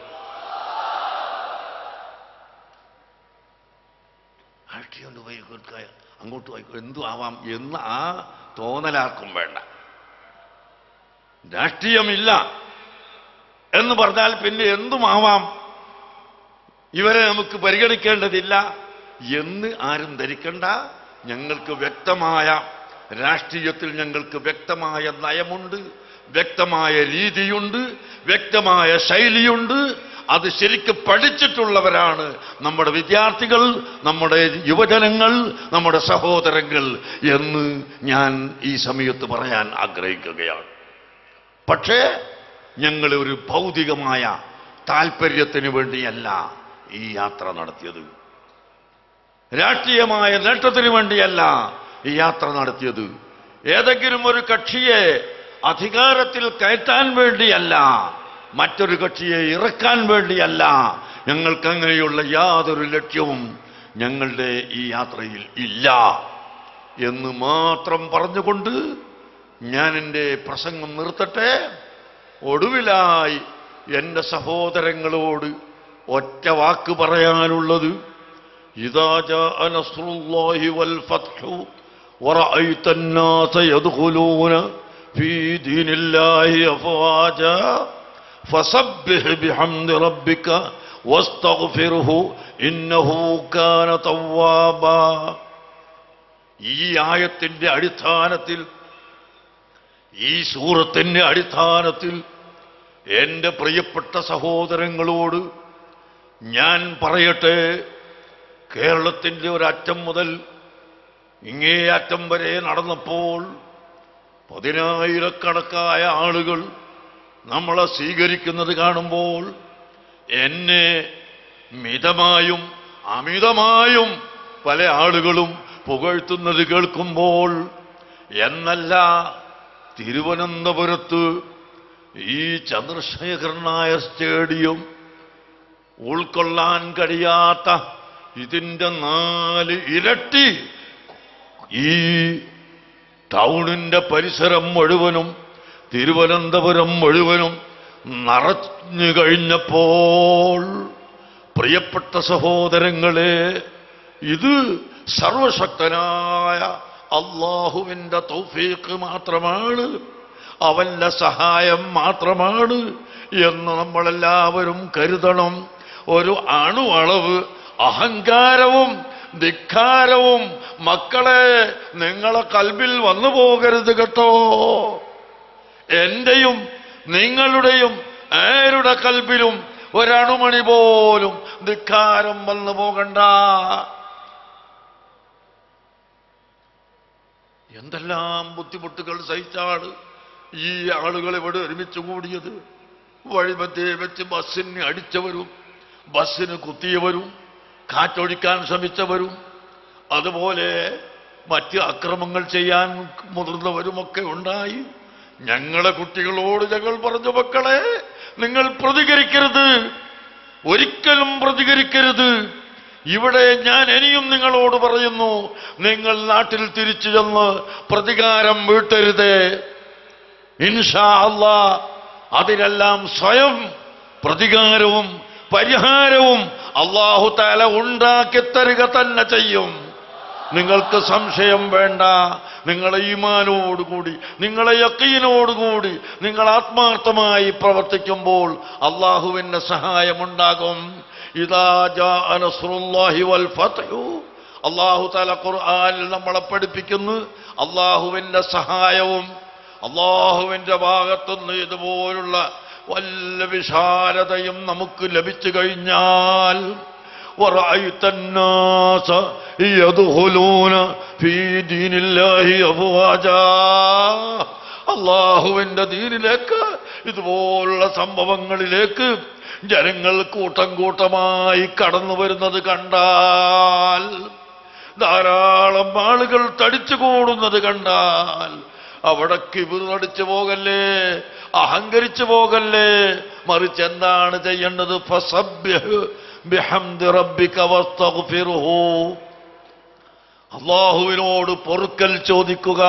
രാഷ്ട്രീയം രൂപീകരിക്കുക, അങ്ങോട്ട് എന്തു ആവാം എന്ന് ആ തോന്നലാർക്കും വേണ്ട. രാഷ്ട്രീയമില്ല എന്ന് പറഞ്ഞാൽ പിന്നെ എന്തുമാവാം, ഇവരെ നമുക്ക് പരിഗണിക്കേണ്ടതില്ല എന്ന് ആരും ധരിക്കണ്ട. ഞങ്ങൾക്ക് വ്യക്തമായ രാഷ്ട്രീയത്തിൽ ഞങ്ങൾക്ക് വ്യക്തമായ നയമുണ്ട്, വ്യക്തമായ രീതിയുണ്ട്, വ്യക്തമായ ശൈലിയുണ്ട്. അത് ശരിക്കും പഠിച്ചിട്ടുള്ളവരാണ് നമ്മുടെ വിദ്യാർത്ഥികൾ, നമ്മുടെ യുവജനങ്ങൾ, നമ്മുടെ സഹോദരങ്ങൾ എന്ന് ഞാൻ ഈ സമയത്ത് പറയാൻ ആഗ്രഹിക്കുകയാണ്. പക്ഷേ ഞങ്ങൾ ഒരു ഭൗതികമായ താല്പര്യത്തിന് വേണ്ടിയല്ല ഈ യാത്ര നടത്തിയത്, രാഷ്ട്രീയമായ നേട്ടത്തിന് വേണ്ടിയല്ല ഈ യാത്ര നടത്തിയത്, ഏതെങ്കിലും ഒരു കക്ഷിയെ അധികാരത്തിൽ കയറ്റാൻ വേണ്ടിയല്ല, മറ്റൊരു കക്ഷിയെ ഇറക്കാൻ വേണ്ടിയല്ല. ഞങ്ങൾക്ക് അങ്ങനെയുള്ള യാതൊരു ലക്ഷ്യവും ഞങ്ങളുടെ ഈ യാത്രയിൽ ഇല്ല എന്ന് മാത്രം പറഞ്ഞുകൊണ്ട് ഞാൻ എൻ്റെ പ്രസംഗം നിർത്തട്ടെ. ഒടുവിലായി എൻ്റെ സഹോദരങ്ങളോട് ഒറ്റ വാക്ക് പറയാനുള്ളത്, ഇദാ ജാഅ നസ്റുല്ലാഹി വൽ ഫത്ഹു വറഅയ്ത അന്നാസ യദ്ഖുലൂന ഫീ ദീനില്ലാഹി അഫ്വാജാ ഫസബ്ബിഹ് ബിഹംദി റബ്ബിക വസ്തഗ്ഫിർഹു ഇന്നഹു കാന തവ്വാബാ. ഈ ആയത്തിന്റെ അടിസ്ഥാനത്തിൽ, ഈ സൂറത്തിന്റെ അടിസ്ഥാനത്തിൽ എൻ്റെ പ്രിയപ്പെട്ട സഹോദരങ്ങളോട് ഞാൻ പറയട്ടെ, കേരളത്തിൻ്റെ ഒരറ്റം മുതൽ ഇങ്ങേ അറ്റം വരെ നടന്നപ്പോൾ 10,000-കണക്കായ ആളുകൾ നമ്മളെ സ്വീകരിക്കുന്നത് കാണുമ്പോൾ, എന്നെ മിതമായും അമിതമായും പല ആളുകളും പുകഴ്ത്തുന്നത് കേൾക്കുമ്പോൾ, എന്നല്ല തിരുവനന്തപുരത്ത് ഈ ചന്ദ്രശേഖർ നായർ സ്റ്റേഡിയം ഉൾക്കൊള്ളാൻ കഴിയാത്ത ഇതിൻ്റെ 4 ഇരട്ടി ഈ ടൗണിൻ്റെ പരിസരം മുഴുവനും തിരുവനന്തപുരം മുഴുവനും നിറഞ്ഞു കഴിഞ്ഞപ്പോൾ, പ്രിയപ്പെട്ട സഹോദരങ്ങളെ, ഇത് സർവശക്തനായ അല്ലാഹുവിൻ്റെ തൗഫീഖ് മാത്രമാണ്, അവന്റെ സഹായം മാത്രമാണ് എന്ന് നമ്മളെല്ലാവരും കരുതണം. ഒരു അണുവളവ് അഹങ്കാരവും ധിക്കാരവും മക്കളെ നിങ്ങളെ കൽബിൽ വന്നു പോകരുത് കേട്ടോ. എന്റെയും നിങ്ങളുടെയും ആരുടെ കൽബിലും ഒരണുമണി പോലും ധിക്കാരം വന്നു പോകണ്ട. എന്തെല്ലാം ബുദ്ധിമുട്ടുകൾ സഹിച്ചാണ് ഈ ആളുകൾ ഇവിടെ ഒരുമിച്ച് കൂടിയത്? വഴിമധ്യേ വെച്ച് ബസ്സിന് അടിച്ചവരും ബസ്സിന് കുത്തിയവരും കാറ്റൊഴിക്കാൻ ശ്രമിച്ചവരും അതുപോലെ മറ്റ് അക്രമങ്ങൾ ചെയ്യാൻ മുതിർന്നവരുമൊക്കെ ഉണ്ടായി. ഞങ്ങളെ കുട്ടികളോട് ഞങ്ങൾ പറഞ്ഞു, മക്കളെ നിങ്ങൾ പ്രതികരിക്കരുത്, ഒരിക്കലും പ്രതികരിക്കരുത്. ഇവിടെ ഞാൻ ഇനിയും നിങ്ങളോട് പറയുന്നു, നിങ്ങൾ നാട്ടിൽ തിരിച്ചു ചെന്ന് പ്രതികാരം വീട്ടരുത്. ഇൻഷാ അല്ലാഹ് അതിനെല്ലാം സ്വയം പ്രതികാരവും പരിഹാരവും അല്ലാഹു തആല ഉണ്ടാക്കി തരിക തന്നെ ചെയ്യും. നിങ്ങൾക്ക് സംശയം വേണ്ട. നിങ്ങളെ ഈമാനോടുകൂടി, നിങ്ങളെ യഖീനോടുകൂടി നിങ്ങൾ ആത്മാർത്ഥമായി പ്രവർത്തിക്കുമ്പോൾ അല്ലാഹുവിന്റെ സഹായമുണ്ടാകും. ഇദാ ജാഅ നസ്റുല്ലാഹി വൽ ഫത്ഹു, അല്ലാഹു തആല ഖുർആനിൽ നമ്മളെ പഠിപ്പിക്കുന്നു, അല്ലാഹുവിന്റെ സഹായവും അല്ലാഹുവിന്റെ ഭാഗത്തുനിന്ന് ഇതുപോലുള്ള വല്ല വിശാലതയും നമുക്ക് ലഭിച്ചു കഴിഞ്ഞാൽ وَرَأَيْتَ النَّاسَ يَدْخُلُونَ فِي دِينِ اللَّهِ أَفْوَاجًا, അല്ലാഹുവിന്റെ ദീനിലേക്ക് ഇതുപോലുള്ള സംഭവങ്ങളിലേക്ക് ജനങ്ങൾ കൂട്ടം കൂട്ടമായി കടന്നു വരുന്നത് കണ്ടാൽ, ധാരാളം ആളുകൾ തടിച്ചു കൂടുന്നത് കണ്ടാൽ അവിടെ കിബിറടിച്ചു പോകല്ലേ, അഹങ്കരിച്ചു പോകല്ലേ. മറിച്ച് എന്താണ് ചെയ്യേണ്ടത്? ഫസബ്ബിഹ് ബിഹംദി റബ്ബിക വസ്തഗ്ഫിർഹു, അല്ലാഹുവിനോട് പൊറുക്കൽ ചോദിക്കുക,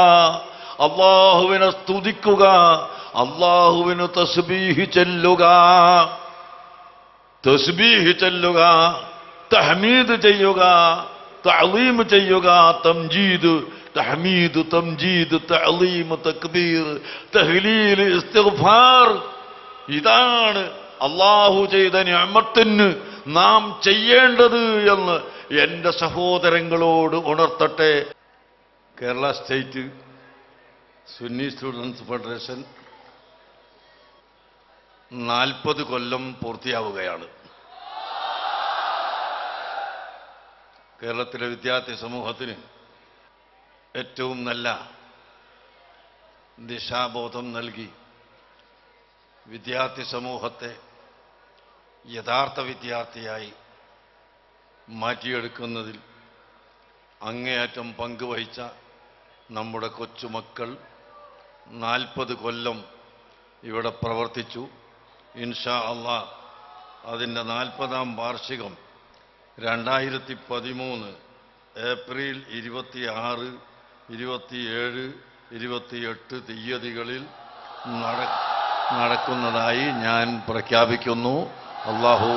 അല്ലാഹുവിനെ സ്തുതിക്കുക, അല്ലാഹുവിന് തസ്ബീഹ് ചെല്ലുക, തസ്ബീഹ് ചെല്ലുക, തഹ്മീദ് ചെയ്യുക, തഅലീം ചെയ്യുക, തംജീദ്, തഹ്മീദ്, തംജീദ്, തഅലീം, തക്ബീർ, തഹ്ലീൽ, ഇസ്തിഗ്ഫാർ. ഇതാണ് അല്ലാഹു ചെയ്ത നിഅമത്തിന് നാം ചെയ്യേണ്ടത് എന്ന് എൻ്റെ സഹോദരങ്ങളോട് ഉണർത്തട്ടെ. Kerala state Sunni students federation 40 കൊല്ലം പൂർത്തിയാവുകയാണ്. കേരളത്തിലെ വിദ്യാർത്ഥി സമൂഹത്തിന് ഏറ്റവും നല്ല ദിശാബോധം നൽകി വിദ്യാർത്ഥി സമൂഹത്തെ യഥാർത്ഥ വിദ്യാർത്ഥിയായി മാറ്റിയെടുക്കുന്നതിൽ അങ്ങേയറ്റം പങ്കുവഹിച്ച നമ്മുടെ കൊച്ചുമക്കൾ 40 കൊല്ലം ഇവിടെ പ്രവർത്തിച്ചു. ഇൻഷാ അല്ലാഹ് അതിൻ്റെ 40ാം വാർഷികം 2013 ഏപ്രിൽ 26, 27, 28 തീയതികളിൽ നടക്കുന്നതായി ഞാൻ പ്രഖ്യാപിക്കുന്നു. അല്ലാഹു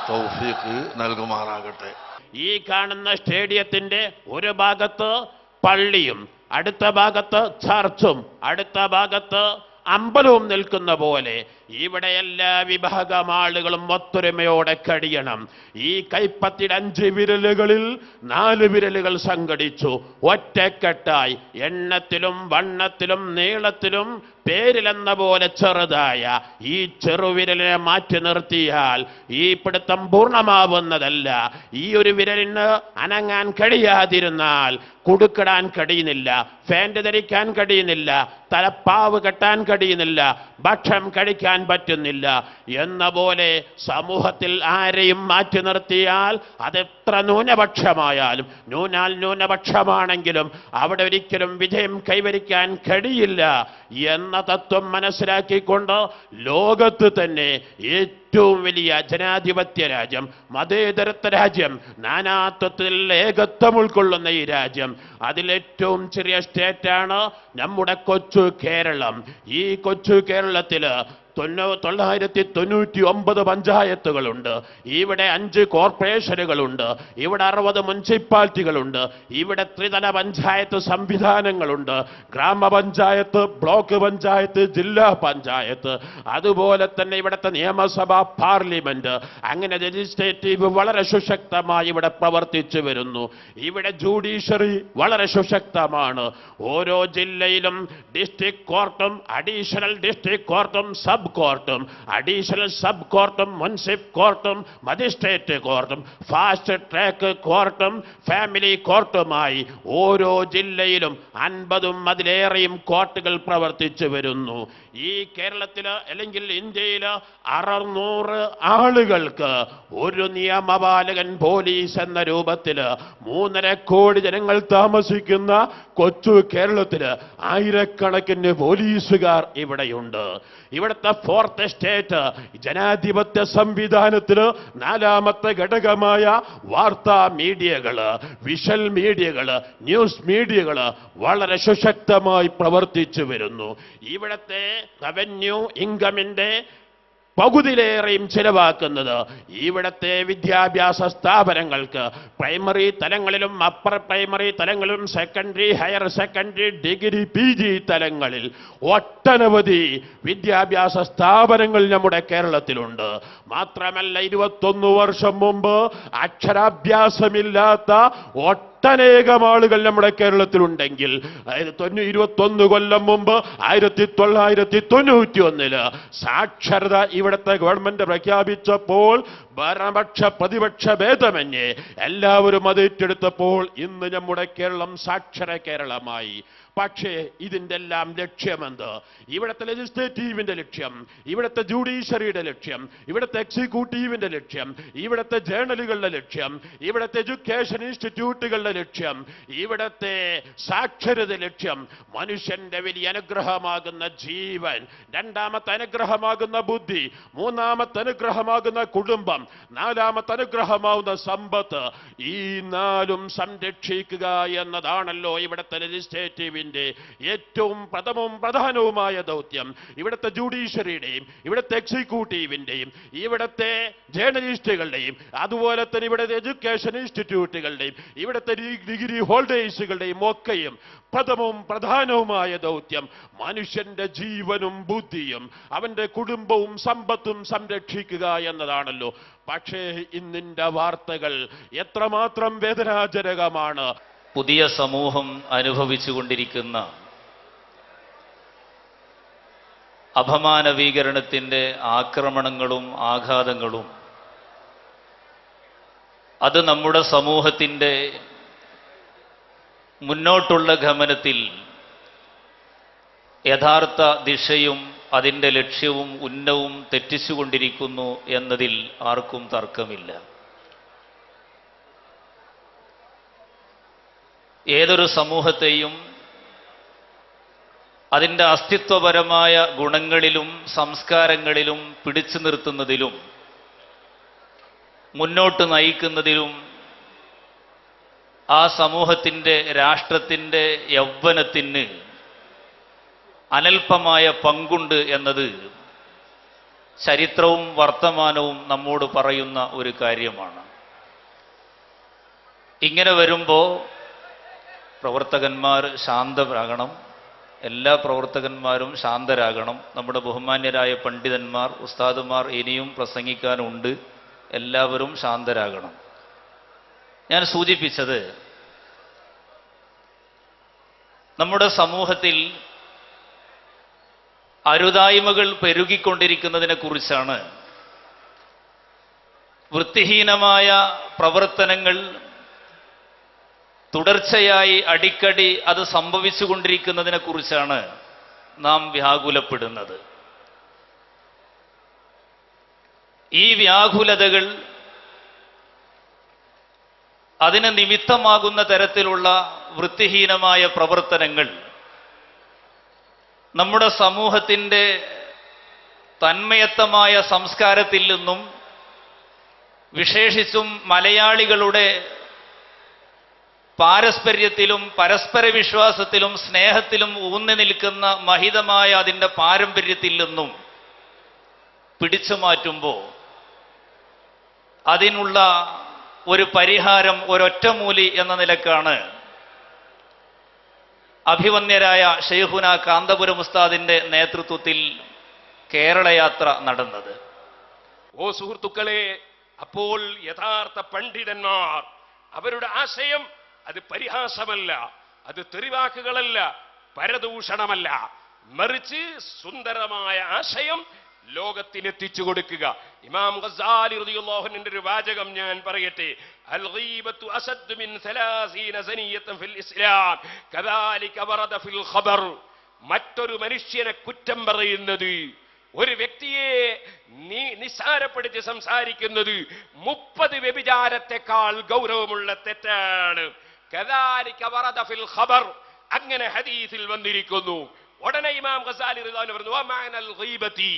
തൗഫീഖ് നൽകുമാറാകട്ടെ. ഈ കാണുന്ന സ്റ്റേഡിയത്തിന്റെ ഒരു ഭാഗത്ത് പള്ളിയും അടുത്ത ഭാഗത്ത് ചർച്ചും അടുത്ത ഭാഗത്ത് അമ്പലവും നിൽക്കുന്ന പോലെ ഇവിടെ എല്ലാ വിഭാഗം ആളുകളും ഒത്തൊരുമയോടെ കഴിയണം. ഈ കൈപ്പത്തിയുടെ 5 വിരലുകളിൽ 4 വിരലുകൾ സംഘടിച്ചു ഒറ്റക്കെട്ടായി എണ്ണത്തിലും വണ്ണത്തിലും നീളത്തിലും പേരിലെന്ന പോലെ ചെറുതായ ഈ ചെറുവിരലിനെ മാറ്റി നിർത്തിയാൽ ഈ പിടുത്തം പൂർണ്ണമാവുന്നതല്ല. ഈ ഒരു വിരലിന് അനങ്ങാൻ കഴിയാതിരുന്നാൽ കുടുക്കിടാൻ കഴിയുന്നില്ല, ഫാൻറ് ധരിക്കാൻ കഴിയുന്നില്ല, തലപ്പാവ് കെട്ടാൻ കഴിയുന്നില്ല, ഭക്ഷണം കഴിക്കാൻ പറ്റുന്നില്ല എന്ന പോലെ സമൂഹത്തിൽ ആരെയും മാറ്റി നിർത്തിയാൽ അതെത്ര ന്യൂനപക്ഷമായാലും ന്യൂനപക്ഷമാണെങ്കിലും അവിടെ ഒരിക്കലും വിജയം കൈവരിക്കാൻ കഴിയില്ല എന്ന തത്വം മനസ്സിലാക്കിക്കൊണ്ട് ലോകത്ത് തന്നെ ഏറ്റവും വലിയ ജനാധിപത്യ രാജ്യം, മതേതരത്വ രാജ്യം, നാനാത്വത്തിൽ ഏകത്വം ഉൾക്കൊള്ളുന്ന ഈ രാജ്യം, അതിലേറ്റവും ചെറിയ സ്റ്റേറ്റാണ് നമ്മുടെ കൊച്ചു കേരളം. ഈ കൊച്ചു കേരളത്തിൽ 999 പഞ്ചായത്തുകളുണ്ട്. ഇവിടെ 5 കോർപ്പറേഷനുകളുണ്ട്. ഇവിടെ 60 മുനിസിപ്പാലിറ്റികളുണ്ട്. ഇവിടെ ത്രിതല പഞ്ചായത്ത് സംവിധാനങ്ങളുണ്ട്. ഗ്രാമപഞ്ചായത്ത്, ബ്ലോക്ക് പഞ്ചായത്ത്, ജില്ലാ പഞ്ചായത്ത്, അതുപോലെ തന്നെ ഇവിടുത്തെ നിയമസഭ, പാർലമെന്റ്, അങ്ങനെ ലെജിസ്ലേറ്റീവ് വളരെ സുശക്തമായി ഇവിടെ പ്രവർത്തിച്ചു വരുന്നു. ഇവിടെ ജുഡീഷ്യറി വളരെ സുശക്തമാണ്. ഓരോ ജില്ലയിലും ഡിസ്ട്രിക്ട് കോർട്ടും അഡീഷണൽ ഡിസ്ട്രിക്ട് കോർട്ടും സബ് സബ് കോർട്ടും അഡീഷണൽ സബ് കോർട്ടും മുൻസിഫ് കോർട്ടും മജിസ്ട്രേറ്റ് കോർട്ടും ഫാസ്റ്റ് ട്രാക്ക് കോർട്ടും ഫാമിലി കോർട്ടുമായി ഓരോ ജില്ലയിലും 50ഉം അതിലേറെയും കോർട്ടുകൾ പ്രവർത്തിച്ചു വരുന്നു. ഈ കേരളത്തിൽ അല്ലെങ്കിൽ ഇന്ത്യയിൽ 600 ആളുകൾക്ക് ഒരു നിയമപാലകൻ പോലീസ് എന്ന രൂപത്തിൽ 3.5 കോടി ജനങ്ങൾ താമസിക്കുന്ന കൊച്ചു കേരളത്തില് ആയിരക്കണക്കിന് പോലീസുകാർ ഇവിടെയുണ്ട്. ഇവിടുത്തെ ഫോർത്ത് എസ്റ്റേറ്റ് ജനാധിപത്യ സംവിധാനത്തിന് 4ാമത്തെ ഘടകമായ വാർത്താ മീഡിയകള്, വിഷ്വൽ മീഡിയകള്, ന്യൂസ് മീഡിയകള് വളരെ സുശക്തമായി പ്രവർത്തിച്ചു വരുന്നു. ഇവിടുത്തെ റവന്യൂ ഇൻകമിന്റെ പകുതിയിലേറെയും ചെലവാക്കുന്നത് ഇവിടുത്തെ വിദ്യാഭ്യാസ സ്ഥാപനങ്ങൾക്ക് പ്രൈമറി തലങ്ങളിലും അപ്പർ പ്രൈമറി തലങ്ങളിലും secondary, higher secondary, degree, PG തലങ്ങളിൽ ഒട്ടനവധി വിദ്യാഭ്യാസ സ്ഥാപനങ്ങൾ നമ്മുടെ കേരളത്തിലുണ്ട്. മാത്രമല്ല 21 വർഷം മുമ്പ് അക്ഷരാഭ്യാസമില്ലാത്ത ഒട്ടനേകം ആളുകൾ നമ്മുടെ കേരളത്തിലുണ്ടെങ്കിൽ 21 കൊല്ലം മുമ്പ് 1991 സാക്ഷരത ഇവിടുത്തെ ഗവൺമെന്റ് പ്രഖ്യാപിച്ചപ്പോൾ ഭരണപക്ഷ പ്രതിപക്ഷ ഭേദമന്യേ എല്ലാവരും അത് ഏറ്റെടുത്തപ്പോൾ ഇന്ന് നമ്മുടെ കേരളം സാക്ഷര കേരളമായി. പക്ഷേ ഇതിൻ്റെ എല്ലാം ലക്ഷ്യമെന്ത്? ഇവിടുത്തെ ലെജിസ്ലേറ്റീവിന്റെ ലക്ഷ്യം, ഇവിടുത്തെ ജുഡീഷ്യറിയുടെ ലക്ഷ്യം, ഇവിടുത്തെ എക്സിക്യൂട്ടീവിന്റെ ലക്ഷ്യം, ഇവിടുത്തെ ജേണലുകളുടെ ലക്ഷ്യം, ഇവിടുത്തെ എഡ്യൂക്കേഷൻ ഇൻസ്റ്റിറ്റ്യൂട്ടുകളുടെ ലക്ഷ്യം, ഇവിടുത്തെ സാക്ഷരത ലക്ഷ്യം മനുഷ്യന്റെ വലിയ അനുഗ്രഹമാകുന്ന ജീവൻ, 2ാമത്തെ അനുഗ്രഹമാകുന്ന ബുദ്ധി, 3ാമത്തെ അനുഗ്രഹമാകുന്ന കുടുംബം, 4ാമത്തെ അനുഗ്രഹമാകുന്ന സമ്പത്ത്, ഈ 4ഉം സംരക്ഷിക്കുക എന്നതാണല്ലോ ഇവിടുത്തെ ലെജിസ്ലേറ്റീവിന്റെ ഏറ്റവും പ്രധാനവുമായ ദൗത്യം. ഇവിടുത്തെ ജുഡീഷ്യറിയുടെയും ഇവിടുത്തെ എക്സിക്യൂട്ടീവിന്റെയും ഇവിടുത്തെ ജേർണലിസ്റ്റുകളുടെയും അതുപോലെ തന്നെ ഇവിടുത്തെ എഡ്യൂക്കേഷൻ ഇൻസ്റ്റിറ്റ്യൂട്ടുകളുടെയും ഇവിടുത്തെ ഡിഗ്രി ഹോൾഡേഴ്സുകളുടെയും ഒക്കെയും പ്രധാനവുമായ ദൗത്യം മനുഷ്യന്റെ ജീവനും ബുദ്ധിയും അവന്റെ കുടുംബവും സമ്പത്തും സംരക്ഷിക്കുക എന്നതാണല്ലോ. പക്ഷേ ഇന്നിന്റെ വാർത്തകൾ എത്രമാത്രം വേദനാജനകമാണ്. പുതിയ സമൂഹം അനുഭവിച്ചുകൊണ്ടിരിക്കുന്ന അപമാനവീകരണത്തിൻ്റെ ആക്രമണങ്ങളും ആഘാതങ്ങളും അത് നമ്മുടെ സമൂഹത്തിൻ്റെ മുന്നോട്ടുള്ള ഗമനത്തിൽ യഥാർത്ഥ ദിശയും അതിൻ്റെ ലക്ഷ്യവും ഉന്നവും തെറ്റിച്ചുകൊണ്ടിരിക്കുന്നു എന്നതിൽ ആർക്കും തർക്കമില്ല. ഏതൊരു സമൂഹത്തെയും അതിൻ്റെ അസ്തിത്വപരമായ ഗുണങ്ങളിലും സംസ്കാരങ്ങളിലും പിടിച്ചു നിർത്തുന്നതിലും മുന്നോട്ട് നയിക്കുന്നതിലും ആ സമൂഹത്തിൻ്റെ രാഷ്ട്രത്തിൻ്റെ യൗവനത്തിന് അനൽപമായ പങ്കുണ്ട് എന്നത് ചരിത്രവും വർത്തമാനവും നമ്മോട് പറയുന്ന ഒരു കാര്യമാണ്. ഇങ്ങനെ വരുമ്പോൾ പ്രവർത്തകന്മാർ ശാന്തരാകണം, എല്ലാ പ്രവർത്തകന്മാരും ശാന്തരാകണം. നമ്മുടെ ബഹുമാന്യരായ പണ്ഡിതന്മാർ, ഉസ്താദുമാർ ഇനിയും പ്രസംഗിക്കാനുണ്ട്, എല്ലാവരും ശാന്തരാകണം. ഞാൻ സൂചിപ്പിച്ചത് നമ്മുടെ സമൂഹത്തിൽ അരുതായ്മകൾ പെരുകിക്കൊണ്ടിരിക്കുന്നതിനെ കുറിച്ചാണ്. വൃത്തിഹീനമായ പ്രവർത്തനങ്ങൾ തുടർച്ചയായി അടിക്കടി അത് സംഭവിച്ചുകൊണ്ടിരിക്കുന്നതിനെ കുറിച്ചാണ് നാം വ്യാകുലപ്പെടുന്നത്. ഈ വ്യാകുലതകൾ അതിന് നിമിത്തമാകുന്ന തരത്തിലുള്ള വൃത്തിഹീനമായ പ്രവർത്തനങ്ങൾ നമ്മുടെ സമൂഹത്തിൻ്റെ തന്മയത്തമായ സംസ്കാരത്തിൽ നിന്നും വിശേഷിച്ചും മലയാളികളുടെ പാരസ്പര്യത്തിലും പരസ്പര വിശ്വാസത്തിലും സ്നേഹത്തിലും ഊന്നി നിൽക്കുന്ന മഹിതമായ അതിൻ്റെ പാരമ്പര്യത്തിൽ നിന്നും പിടിച്ചു മാറ്റുമ്പോൾ അതിനുള്ള ഒരു പരിഹാരം ഒരൊറ്റമൂലി എന്ന നിലക്കാണ് അഭിവന്യരായ ഷെയ്ഖുന കാന്തപുരം ഉസ്താദിന്റെ നേതൃത്വത്തിൽ കേരളയാത്ര നടന്നത്. ഓ സുഹൃത്തുക്കളെ, അപ്പോൾ യഥാർത്ഥ പണ്ഡിതന്മാർ അവരുടെ ആശയം അത് പരിഹാസമല്ല, അത് തെറിവാക്കുകളല്ല, പരദൂഷണമല്ല, മറിച്ച് സുന്ദരമായ ആശയം ലോകത്തിന് എത്തിച്ചു കൊടുക്കുക. ഇമാം ഗസാലി റളിയല്ലാഹു അൻഹുവിന്റെ ഒരു വാചകം ഞാൻ പറയട്ടെ. അൽ ഗീബത്തു അസദ്ദു മിൻ 30 സനിയതൻ ഫിൽ ഇസ്ലാം കദാലിക വറദ ഫിൽ ഖബർ. മറ്റൊരു മനുഷ്യനെ കുറ്റം പറയുന്നത്, ഒരു വ്യക്തിയെ നിസ്സാരപ്പെടുത്തി സംസാരിക്കുന്നത് 30 വ്യഭിചാരത്തെക്കാൾ ഗൗരവമുള്ള തെറ്റാണ്. കദാലിക വറദ ഫിൽ ഖബർ, അങ്ങനെ ഹദീസിൽ വന്നിരിക്കുന്നു. ഉടനെ ഇമാം ഗസാലി റളിയല്ലാഹു അൻഹു പറഞ്ഞു, വമഅനൽ ഗീബതി,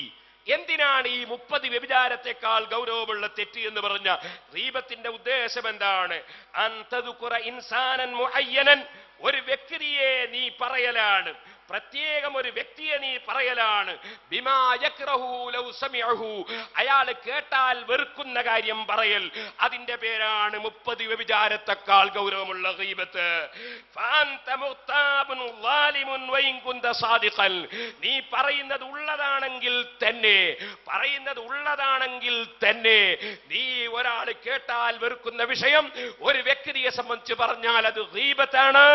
എന്തിനാണ് ഈ 30 വ്യഭിചാരത്തെക്കാൾ ഗൗരവമുള്ള തെറ്റ് എന്ന് പറഞ്ഞ ഗീബത്തിന്റെ ഉദ്ദേശം എന്താണ്? അൻതദുകുറ ഇൻസാനൻ മുഅയ്യനൻ, ഒരു വ്യക്തിയെ നീ പറയലാണ്, പ്രത്യേകം ഒരു വ്യക്തിയെ നീ പറയലാണ്. ബിമാ യക്റഹു ലൗ സമിഅഹു, അയാൾ കേട്ടാൽ വെറുക്കുന്ന കാര്യം പറയൽ, അതിന്റെ പേരാണ് 30 വ്യഭിചാരത്തെക്കാൾ ഗൗരവമുള്ള ഗീബത്ത്. ഫഅൻത മുഖ്താബുൻ ളാലിമുൻ വഇൻ കുന്ത സാദിഖൻ, നീ പറയുന്നത് ഉള്ളതാണെങ്കിൽ തന്നെ നീ ഒരാൾ കേട്ടാൽ വെറുക്കുന്ന വിഷയം ഒരു വ്യക്തിയെ സംബന്ധിച്ച് പറഞ്ഞാൽ അത് ഗീബത്താണ്.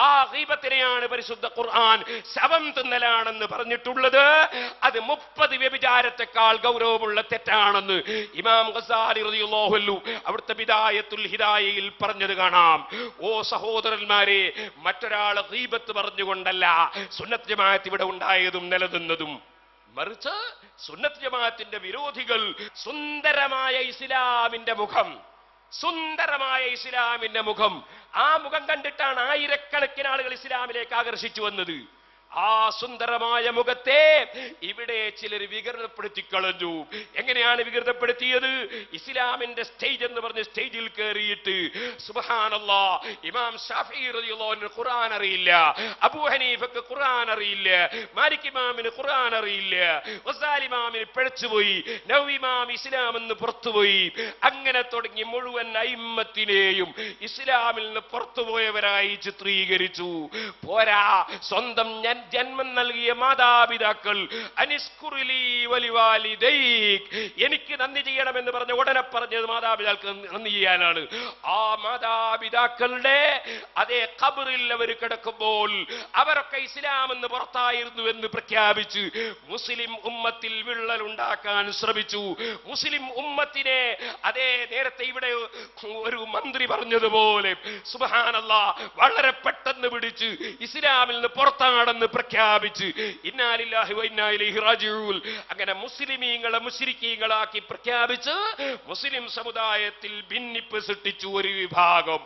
ആ ഗീബത്തിനെയാണ് പരിശുദ്ധ ഖുർആൻ ശവം തിന്നലാണെന്ന് പറഞ്ഞിട്ടുള്ളത്. അത് 30 വ്യഭിചാരത്തെക്കാൾ ഗൗരവമുള്ള തെറ്റാണെന്ന് ഇമാം ഗസാലി റളിയല്ലാഹു അൻഹു അവിടുത്തെ ബിദായത്തുൽ ഹിദായയിൽ പറഞ്ഞത് കാണാം. ഓ സഹോദരന്മാരെ, മറ്റൊരാളെ ഗീബത്ത് പറഞ്ഞുകൊണ്ടല്ല സുന്നത്ത് ജമാഅത്ത് ഇവിടെ ഉണ്ടായതും നിലനിന്നതും. മറിച്ച് സുന്നത്ത് ജമാഅത്തിന്റെ വിരോധികൾ സുന്ദരമായ ഇസ്ലാമിന്റെ മുഖം, ആ മുഖം കണ്ടിട്ടാണ് ആയിരക്കണക്കിന് ആളുകൾ ഇസ്ലാമിലേക്ക് ആകർഷിച്ചു വന്നത്. ആ സുന്ദരമായ മുഖത്തെ ഇവിടെ ചിലർ വികൃതപ്പെടുത്തി കളഞ്ഞു. എങ്ങനെയാണ് വികൃതപ്പെടുത്തിയത്? ഇസ്ലാമിന്റെ സ്റ്റേജ് എന്ന് പറഞ്ഞ സ്റ്റേജിൽ കയറിയിട്ട് സുബ്ഹാനല്ലാഹ്, ഇമാം ശാഫിഈ റളിയല്ലാഹു അൻഹു ഖുർആൻ അറിയില്ല, അബൂ ഹനീഫക്ക് ഖുർആൻ അറിയില്ല, മാലിക് ഇമാമിന് ഖുർആൻ അറിയില്ല, ഗസാലി ഇമാമിന് പിഴച്ചുപോയി, നവവി ഇമാം ഇസ്ലാം എന്ന് പുറത്തുപോയി. അങ്ങനെ തുടങ്ങി മുഴുവൻ അയിമ്മത്തിനെയും ഇസ്ലാമിൽ നിന്ന് പുറത്തുപോയവരായി ചിത്രീകരിച്ചു. പോരാ, സ്വന്തം ജന്മം നൽകിയ മാതാപിതാക്കൾ അനിസ്കുറിലി വലിവാലിദൈക്, എനിക്ക് നന്ദി ചെയ്യണമെന്ന് പറഞ്ഞ ഉടനെ പറഞ്ഞത് മാതാപിതാക്കൾക്ക് നന്ദി ചെയ്യാനാണ്. ആ മാതാപിതാക്കളുടെ അതേ ഖബറിൽ അവർ കിടക്കുമ്പോൾ അവരൊക്കെ ഇസ്ലാം എന്ന് പുറത്തായിരുന്നു എന്ന് പ്രഖ്യാപിച്ച് മുസ്ലിം ഉമ്മത്തിൽ വിള്ളൽ ഉണ്ടാക്കാൻ ശ്രമിച്ചു. മുസ്ലിം ഉമ്മത്തിനെ അതേ നേരത്തെ ഇവിടെ ഒരു മന്ത്രി പറഞ്ഞതുപോലെ സുബ്ഹാനല്ലാഹ് വളരെ പെട്ടെന്ന് പിടിച്ച് ഇസ്ലാമിൽ നിന്ന് പുറത്താണെന്ന് പ്രഖ്യാപിച്ച് ഇന്നാ ലില്ലാഹി വ ഇന്നാ ഇലൈഹി റാജിഊൻ അങ്ങനെ മുസ്ലിമീങ്ങളെ മുശ്രിക്കീങ്ങളാക്കി പ്രഖ്യാപിച്ച് മുസ്ലിം സമുദായത്തിൽ ഭിന്നിപ്പ് സൃഷ്ടിച്ചു ഒരു വിഭാഗം.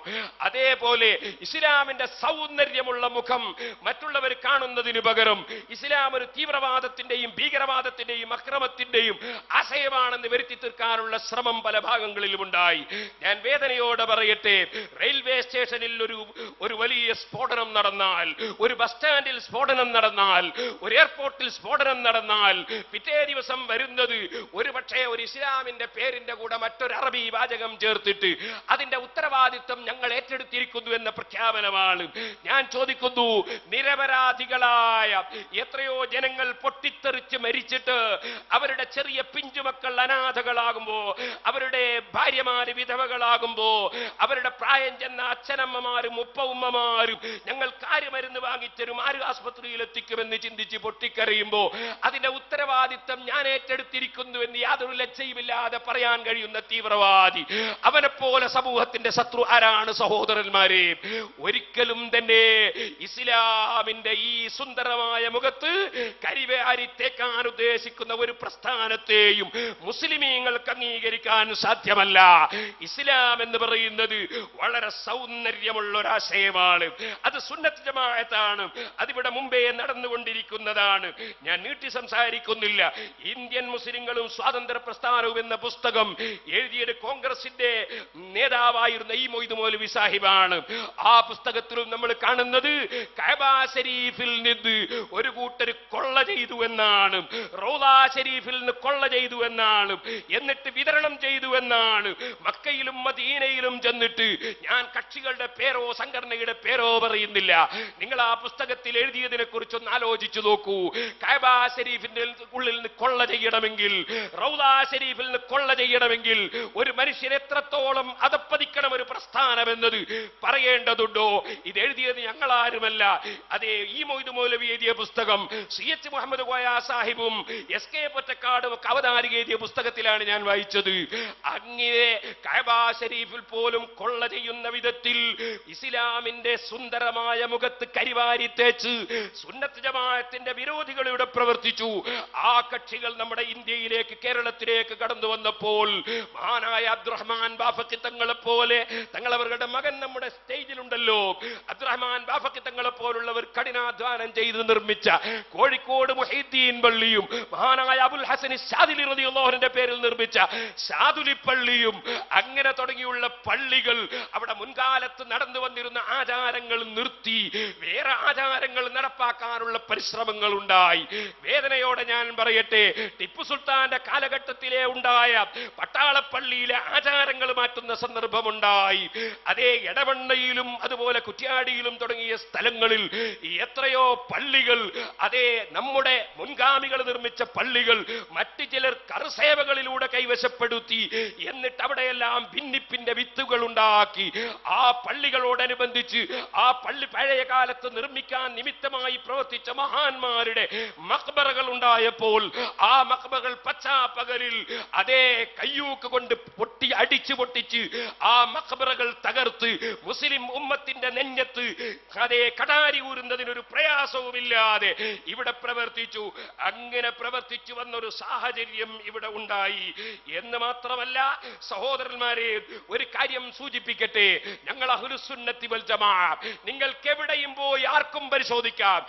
അതേപോലെ ഇസ്ലാമിന്റെ സൗന്ദര്യമുള്ള മുഖം മറ്റുള്ളവർ കാണുന്നതിന് പകരം ഇസ്ലാം ഒരു തീവ്രവാദത്തിന്റെയും ഭീകരവാദത്തിന്റെയും അക്രമത്തിന്റെയും ആശയമാണെന്ന് വരുത്തി തീർക്കാനുള്ള ശ്രമം പല ഭാഗങ്ങളിലും ഉണ്ടായി. ഞാൻ വേദനയോടെ പറയട്ടെ, റെയിൽവേ സ്റ്റേഷനിൽ ഒരു വലിയ സ്ഫോടനം നടന്നാൽ, ഒരു ബസ് സ്റ്റാൻഡിൽ സ്ഫോടനം നടന്നാൽ, ഒരു എയർപോർട്ടിൽ സ്ഫോടനം നടന്നാൽ പിറ്റേ ദിവസം വരുന്നത് ഒരുപക്ഷെ ഒരു ഇസ്ലാമിന്റെ പേരിന്റെ കൂടെ മറ്റൊരു അറബി വാചകം ചേർത്തിട്ട് അതിന്റെ ഉത്തരവാദിത്വം ഞങ്ങൾ ഏറ്റെടുത്തിരിക്കുന്നു എന്ന പ്രഖ്യാപനമാണ്. ഞാൻ ചോദിക്കുന്നു, നിരപരാധികളായ എത്രയോ ജനങ്ങൾ പൊട്ടിത്തെറിച്ച് മരിച്ചിട്ട് അവരുടെ ചെറിയ പിഞ്ചുമക്കൾ അനാഥകളാകുമ്പോ, അവരുടെ ഭാര്യമാര് വിധവകളാകുമ്പോ, അവരുടെ പ്രായം ചെന്ന അച്ഛനമ്മമാരും ഉപ്പ-ഉമ്മമാരും ഞങ്ങൾ കാര്യമരുന്ന് വാങ്ങിച്ചരും ആര് ആസ്പത്രിയിൽ എത്തിക്കുമെന്ന് ചിന്തിച്ച് പൊട്ടിക്കരയുമ്പോ അതിന്റെ ഉത്തരവാദിത്വം ഞാൻ ഏറ്റെടുത്തിരിക്കുന്നു എന്ന് യാതൊരു ലജ്ജയുമില്ലാതെ പറയാൻ കഴിയുന്ന തീവ്രവാദി, അവനെപ്പോലെ സമൂഹത്തിന്റെ ശത്രു ആരാണ് സഹോദരന്മാരെ? ഒരിക്കലും തന്നെ ഇസ്ലാമിന്റെ ഈ സുന്ദരമായ മുഖത്ത് കരിവാരിത്തേക്കാൻ ഉദ്ദേശിക്കുന്ന ഒരു പ്രസ്ഥാനത്തെയും മുസ്ലിമീങ്ങൾക്ക് അംഗീകരിക്കാൻ സാധ്യമല്ല. ഇസ്ലാം എന്ന് പറയുന്നത് വളരെ സൗന്ദര്യമുള്ള ഒരാശയമാണ്. അത് സുന്നത്ത് ജമാഅത്താണ്. അതിവിടെ മുമ്പേ നടന്നുകൊണ്ടിരിക്കുന്നതാണ്. ഞാൻ നീട്ടി സംസാരിക്കുന്നില്ല. ഇന്ത്യൻ മുസ്ലിങ്ങളും സ്വാതന്ത്ര്യ പ്രസ്ഥാനവും എന്ന പുസ്തകം എഴുതിയത് കോൺഗ്രസിന്റെ നേതാവായിരുന്ന ഈ മൊയ്ദ് മൗലവി സാഹിബാണ്. ആ പുസ്തകത്തിലും നമ്മൾ കാണുന്നത് കഅബ ശരീഫിൽ നിന്ന് ഒരു കൂട്ടർ കൊള്ള ചെയ്തു എന്നാണ്, റൗള ശരീഫിൽ നിന്ന് കൊള്ള ചെയ്തു എന്നാണ്, എന്നിട്ട് വിതരണം ചെയ്തു എന്നാണ്. മക്കയിലും മദീനയിലും ചെന്നിട്ട് ഞാൻ കക്ഷികളുടെ പേരോ സംഘടനയുടെ പേരോ പറയുന്നില്ല. നിങ്ങൾ ആ പുസ്തകത്തിൽ എഴുതിയതിനെ എന്നതിനെ കുറിച്ചൊന്ന് ആലോചിച്ചു നോക്കൂ. കഅബ ശരീഫിന്റെ ഉള്ളിൽ നിന്ന് കൊള്ള ചെയ്യണമെങ്കിൽ, റൗദ ശരീഫിൽ നിന്ന് കൊള്ള ചെയ്യണമെങ്കിൽ ഒരു മനുഷ്യൻ എത്രത്തോളം അതപ്പതിക്കണം ഒരു പ്രസ്ഥാനം എന്നത് പറയേണ്ടതുണ്ടോ? ഇത് എഴുതിയത് ഞങ്ങളാരുമല്ല. അതേ ഈ മൊയ്തു മൗലവി എഴുതിയ പുസ്തകം CH മുഹമ്മദ് കോയ സാഹിബും SK പൊറ്റക്കാടും ഒക്കെ അവതാരിക എഴുതിയ പുസ്തകത്തിലാണ് ഞാൻ വായിച്ചത്. അങ്ങനെ കഅബ ശരീഫിൽ പോലും കൊള്ള ചെയ്യുന്ന വിധത്തിൽ ഇസ്ലാമിന്റെ സുന്ദരമായ മുഖത്ത് കരിവാരി തേച്ച് സുന്നത്ത് ജമാഅത്തിന്റെ വിരോധികൾ ഇവിടെ പ്രവർത്തിച്ചു. ആ കക്ഷികൾ നമ്മുടെ ഇന്ത്യയിലേക്ക്, കേരളത്തിലേക്ക് കടന്നു വന്നപ്പോൾ മഹാനായ അബ്ദുറഹ്മാൻ ബാഫക്കി തങ്ങളെ പോലെ, തങ്ങളവരുടെ മകൻ നമ്മുടെ സ്റ്റേജിലുണ്ടല്ലോ, അബ്ദുറഹ്മാൻ ബാഫക്കി തങ്ങളെ പോലുള്ളവർ കഠിനാധ്വാനം ചെയ്ത് നിർമ്മിച്ച കോഴിക്കോട് മുഹീദ്ദീൻ പള്ളിയും മഹാനായ അബുൽ ഹസൻ ശാദിലി റളിയല്ലാഹുവിന്റെ പേരിൽ നിർമ്മിച്ച ശാദുലി പള്ളിയും അങ്ങനെ തുടങ്ങിയുള്ള പള്ളികൾ അവിടെ മുൻകാലത്ത് നടന്നു വന്നിരുന്ന ആചാരങ്ങൾ നിർത്തി വേറെ ആചാരങ്ങൾ നടപ്പാക്കാനുള്ള പരിശ്രമങ്ങൾ ഉണ്ടായി. വേദനയോടെ ഞാൻ പറയട്ടെ, ടിപ്പു സുൽത്താന്റെ കാലഘട്ടത്തിലെ ഉണ്ടായ പട്ടാളപ്പള്ളിയിലെ ആചാരങ്ങൾ മാറ്റുന്ന സന്ദർഭമുണ്ടായി. അതേ എടവണ്ണയിലും അതുപോലെ കുറ്റ്യാടിയിലും തുടങ്ങിയ സ്ഥലങ്ങളിൽ എത്രയോ പള്ളികൾ, അതേ നമ്മുടെ മുൻഗാമികൾ നിർമ്മിച്ച പള്ളികൾ മറ്റു ചിലർ കറുസേവകളിലൂടെ കൈവശപ്പെടുത്തി. എന്നിട്ട് അവിടെയെല്ലാം ഭിന്നിപ്പിന്റെ വിത്തുകൾ ഉണ്ടാക്കി. ആ പള്ളികളോടനുബന്ധിച്ച് ആ പള്ളി പഴയ കാലത്ത് നിർമ്മിക്കാൻ നിമിത്തമായി പ്രവർത്തിച്ച മഹാന്മാരുടെ മഖ്ബറകൾ ഉണ്ടായപ്പോൾ ആ മഖ്ബറകൾ പച്ചാപ്പകലിൽ അതേ കയ്യൂക്ക് കൊണ്ട് അടിച്ചു പൊട്ടിച്ച് ആ മഖ്ബറകൾ തകർത്ത് മുസ്ലിം ഉമ്മത്തിന്റെ നെഞ്ഞത്ത് അതേ കടാരി ഊരുന്നതിനൊരു പ്രയാസവുമില്ലാതെ ഇവിടെ പ്രവർത്തിച്ചു. അങ്ങനെ പ്രവർത്തിച്ചു വന്നൊരു സാഹചര്യം ഇവിടെ ഉണ്ടായി എന്ന് മാത്രമല്ല സഹോദരന്മാരെ, ഒരു കാര്യം സൂചിപ്പിക്കട്ടെ. ഞങ്ങൾ അഹ്ലുസുന്നത്തി വൽ ജമാഅത്ത്, നിങ്ങൾക്ക് എവിടെയും പോയി ആർക്കും പരിശോധിക്കാം,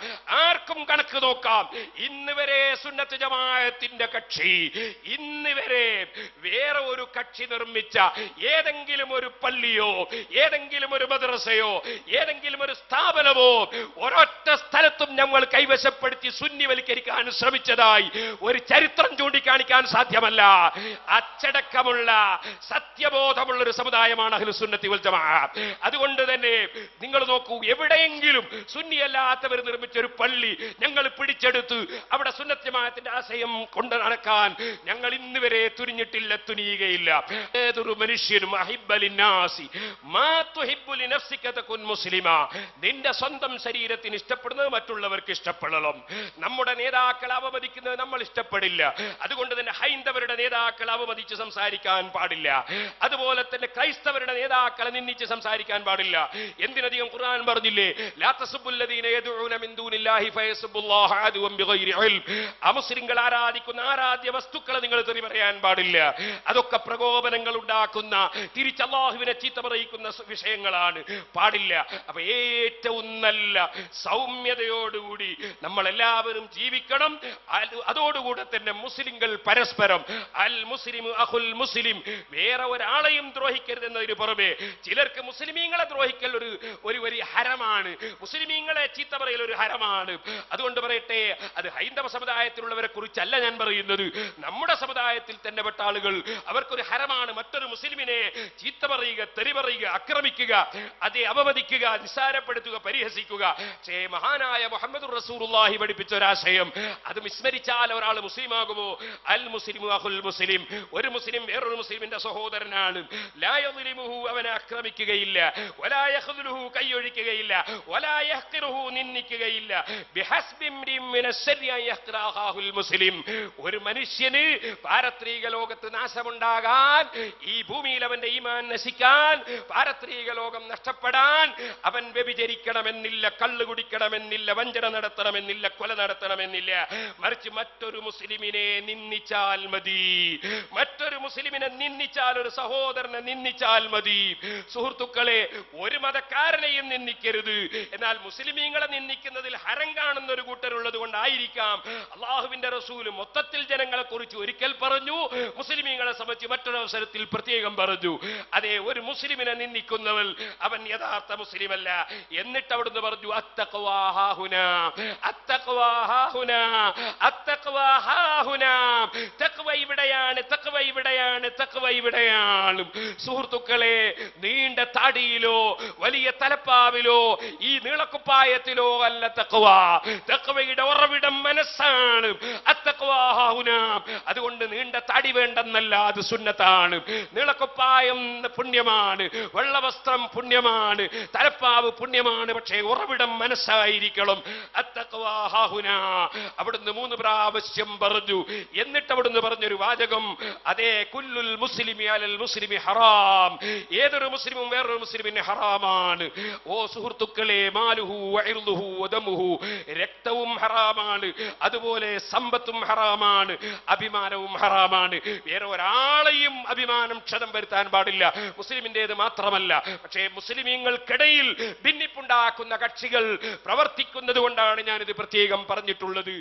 ആർക്കും കണക്ക് നോക്കാം. ഇന്ന് വരെ സുന്നത്ത് ജമാഅത്തിന്റെ കക്ഷി, ഇന്ന് വരെ വേറെ ഒരു കക്ഷി നിർമ്മിച്ച ഏതെങ്കിലും ഒരു പള്ളിയോ ഏതെങ്കിലും ഒരു മദ്രസയോ ഏതെങ്കിലും ഒരു സ്ഥാപനമോ ഒരൊറ്റ സ്ഥലത്തും ഞങ്ങൾ കൈവശപ്പെടുത്തി സുന്നിവൽക്കരിക്കാൻ ശ്രമിച്ചതായി ഒരു ചരിത്രം ചൂണ്ടിക്കാണിക്കാൻ സാധ്യമല്ല. അച്ചടക്കമുള്ള സത്യബോധമുള്ള ഒരു സമുദായമാണ് അഹ്ലുസുന്നത്തി വൽ ജമാഅത്ത്. അതുകൊണ്ട് തന്നെ നിങ്ങൾ നോക്കൂ, എവിടെയെങ്കിലും സുന്നിയല്ലാത്തവർ നിർമ്മിച്ച ഒരു പള്ളി ഞങ്ങൾ പിടിച്ചെടുത്ത് അവിടെ സുന്നത്ത് ജമാഅത്തിന്റെ ആശയം കൊണ്ട് നടക്കാൻ ഞങ്ങൾ ഇന്ന് വരെ തുനിഞ്ഞിട്ടില്ല, തുനിയുകയില്ല. ഏതൊരു മനുഷ്യനും നിന്റെ സ്വന്തം ശരീരത്തിന് ഇഷ്ടപ്പെടുന്നത് മറ്റുള്ളവർക്ക് ഇഷ്ടപ്പെടണം. നമ്മുടെ നേതാക്കളെ അവമതിക്കുന്നത് നമ്മൾ ഇഷ്ടപ്പെടില്ല. അതുകൊണ്ട് തന്നെ ഹൈന്ദവരുടെ നേതാക്കളെ അവമതിച്ച് സംസാരിക്കാൻ പാടില്ല. അതുപോലെ തന്നെ ക്രൈസ്തവരുടെ നേതാക്കളെ നിന്ദിച്ച് സംസാരിക്കാൻ പാടില്ല. എന്തിനധികം ഖുർആൻ പറഞ്ഞില്ലേ, ലാ തസുബ്ബുല്ലദീന യദ്ഊന മിൻ ദൂനില്ലാഹി ഫയസുബ്ബുല്ലാഹ അദുവൻ ബിഗൈരി ഇൽം. അമുസ്ലിങ്ങൾ ആരാധിക്കുന്ന ആരാധ്യ വസ്തുക്കളെ നിങ്ങൾ തെറി പറയാൻ പാടില്ല. അതൊക്കെ പ്രകോപനങ്ങൾ ഉണ്ടാക്കുന്ന, തിരിച്ച് അല്ലാഹുവിനെ ചീത്ത പറയിക്കുന്ന വിഷയങ്ങളാണ്, പാടില്ല. അപ്പൊ ഏറ്റവും നല്ല സൗമ്യതയോടുകൂടി നമ്മൾ എല്ലാവരും ജീവിക്കണം. അതോടുകൂടെ തന്നെ മുസ്ലിങ്ങൾ പരസ്പരം അൽ മുസ്ലിം അഖുൽ മുസ്ലിം, വേറെ ഒരാളെയും ദ്രോഹിക്കരുതെന്നതിന് പുറമെ ചിലർക്ക് മുസ്ലിമീങ്ങളെ ദ്രോഹിക്കൽ ഒരു ഹരമാണ്, മുസ്ലിമീങ്ങളെ ചീത്ത പറയൽ ഒരു ഹരമാണ്. അതുകൊണ്ട് പറയട്ടെ, അത് ഹൈന്ദവ സമുദായത്തിലുള്ളവരെ കുറിച്ചല്ല ഞാൻ പറയുന്നത്. നമ്മുടെ സമുദായത്തിൽ തന്നെ പെട്ട ആളുകൾ, അവർക്കൊരു ഹരമാണ് മറ്റൊരു മുസ്ലിമിനെ ചീത്ത പറയുക, തെറി പറയുക, ആക്രമിക്കുക, അതേ അവമതിക്കുക, നിസ്സാരപ്പെടുത്തുക, പരിഹസിക്കുക. പക്ഷേ മഹാനായ മുഹമ്മദുർ റസൂലുള്ളാഹി പഠിപ്പിച്ച ഒരാശയം, അത് വിസ്മരിച്ചാൽ ഒരാൾ മുസ്ലിമാകുമോ? അൽ മുസ്ലിമു അഖുൽ മുസ്ലിം, ഒരു മുസ്ലിം വേറൊരു മുസ്ലിമിന്റെ സഹോദരനാണ്. ലാ യദ്ലിമുഹു, അവനെ ആക്രമിക്കുകയില്ല, വലാ യഖ്ദുലുഹു, കൈയൊഴിക്കുകയില്ല, വലാ യഹ്ഖിറുഹു, നിന്ദിക്കുകയില്ല. ബിഹസ്ബി ഇംരിൻ മിനശ് ശർരി അൻ യഹ്ഖിറ അഖാഹുൽ മുസ്ലിം. ഒരു മനുഷ്യന് പാരത്രിക ലോകത്ത് നാശമുണ്ടാകാൻ, ഈ ഭൂമിയിൽ അവന്റെ ഈമാൻ നശിക്കാൻ, പാരത്രിക ലോകം നഷ്ടപ്പെടാൻ അവൻ വ്യഭിചരിക്കണമെന്നില്ല, കള്ളു കുടിക്കണമെന്നില്ല, വഞ്ചന നടത്തണമെന്നില്ല, കൊല നടത്തണമെന്നില്ല. മറിച്ച് മറ്റൊരു മുസ്ലിമിനെ നിന്ദിച്ചാൽ മതി. മറ്റൊരു മുസ്ലിമിനെ നിന്ദിച്ചാൽ, ഒരു സഹോദരനെ നിന്ദിച്ചാൽ മതി. സുഹൃത്തുക്കളെ, ഒരു മതക്കാരനെയും നിന്ദിക്കരുത്. എന്നാൽ മുസ്ലിമീങ്ങളെ നിന്ദിക്കുന്നതിൽ ഹരം കാണുന്ന ഒരു കൂട്ടരുള്ളത് കൊണ്ടായിരിക്കാം അള്ളാഹുവിന്റെ റസൂൽ മൊത്തത്തിൽ ജനങ്ങളെ കുറിച്ച് ഒരിക്കൽ പറഞ്ഞു, മുസ്ലിമീങ്ങളെ സംബന്ധിച്ച് മറ്റൊരവസരത്തിൽ പ്രത്യേകം പറഞ്ഞു. അതേ, ഒരു മുസ്ലിമിനെ നിന്ദിക്കുന്നവൻ അവൻ യഥാർത്ഥ മുസ്ലിമല്ല. എന്നിട്ട് അവിടുന്ന് പറഞ്ഞു, അത്തഖ്വാ ഹാഹുനാ, അത്തഖ്വാ ഹാഹുനാ, അത്തഖ്വാ ഹാഹുനാ. തഖ്വ ഈ ഇവിടെയാണ്, തഖ്വ ഇവിടെയാണ്, തഖ്വ ഇവിടെയാണ്. സുഹൃത്തുക്കളെ, നീണ്ട താടിയിലോ വലിയ തലപ്പാവിലോ ഈ നീളക്കുപ്പായത്തിലോ അല്ല തഖ്വ. തഖ്വയുടെ ഉറവിടം മനസ്സാണ്. അത്തഖ്വാ ഹാഹുനാ. അതുകൊണ്ട് നീണ്ട താടി വേണ്ടെന്നല്ല, അത് സുന്നത്താണ്. നീളക്കുപ്പായം പുണ്യമാണ്, വെള്ളവസ്ത്രം പുണ്യമാണ്, തലപ്പാവ് പുണ്യമാണ്. പക്ഷേ ഉറവിടം മനസ്സായിരിക്കണം. അത്തഖ്വാ ഹാഹുനാ. അവിടുന്ന് 3 പ്രാവശ്യം പറഞ്ഞു. എന്നിട്ട് അവിടുന്ന് പറഞ്ഞൊരു വാചകം, അതേ, കുല്ലുൽ മുസ്ലിമി അലൽ മുസ്ലിമി ഹറാം. ഏതൊരു മുസ്ലിമും വേറൊരു മുസ്ലിമിന് ഹറാമാണ്. ഓ സുഹൃത്തുക്കളെ, മാലുഹു വഇർദുഹു വദമുഹു. രക്തവും ഹറാമാണ്, അതുപോലെ സമ്പത്തും ഹറാമാണ്, അഭിമാനവും ഹറാമാണ്. വേറെ ഒരാളെയും അഭിമാനം ക്ഷതം വരുത്താൻ പാടില്ല, മുസ്ലിമിൻ്റേത് മാത്രമല്ല. പക്ഷേ മുസ്ലിമീങ്ങൾക്കിടയിൽ ഭിന്നിപ്പുണ്ടാക്കുന്ന കക്ഷികൾ പ്രവർത്തിക്കുന്നത് കൊണ്ടാണ് ഞാനിത് പ്രത്യേകം പറഞ്ഞിട്ടുള്ളത്.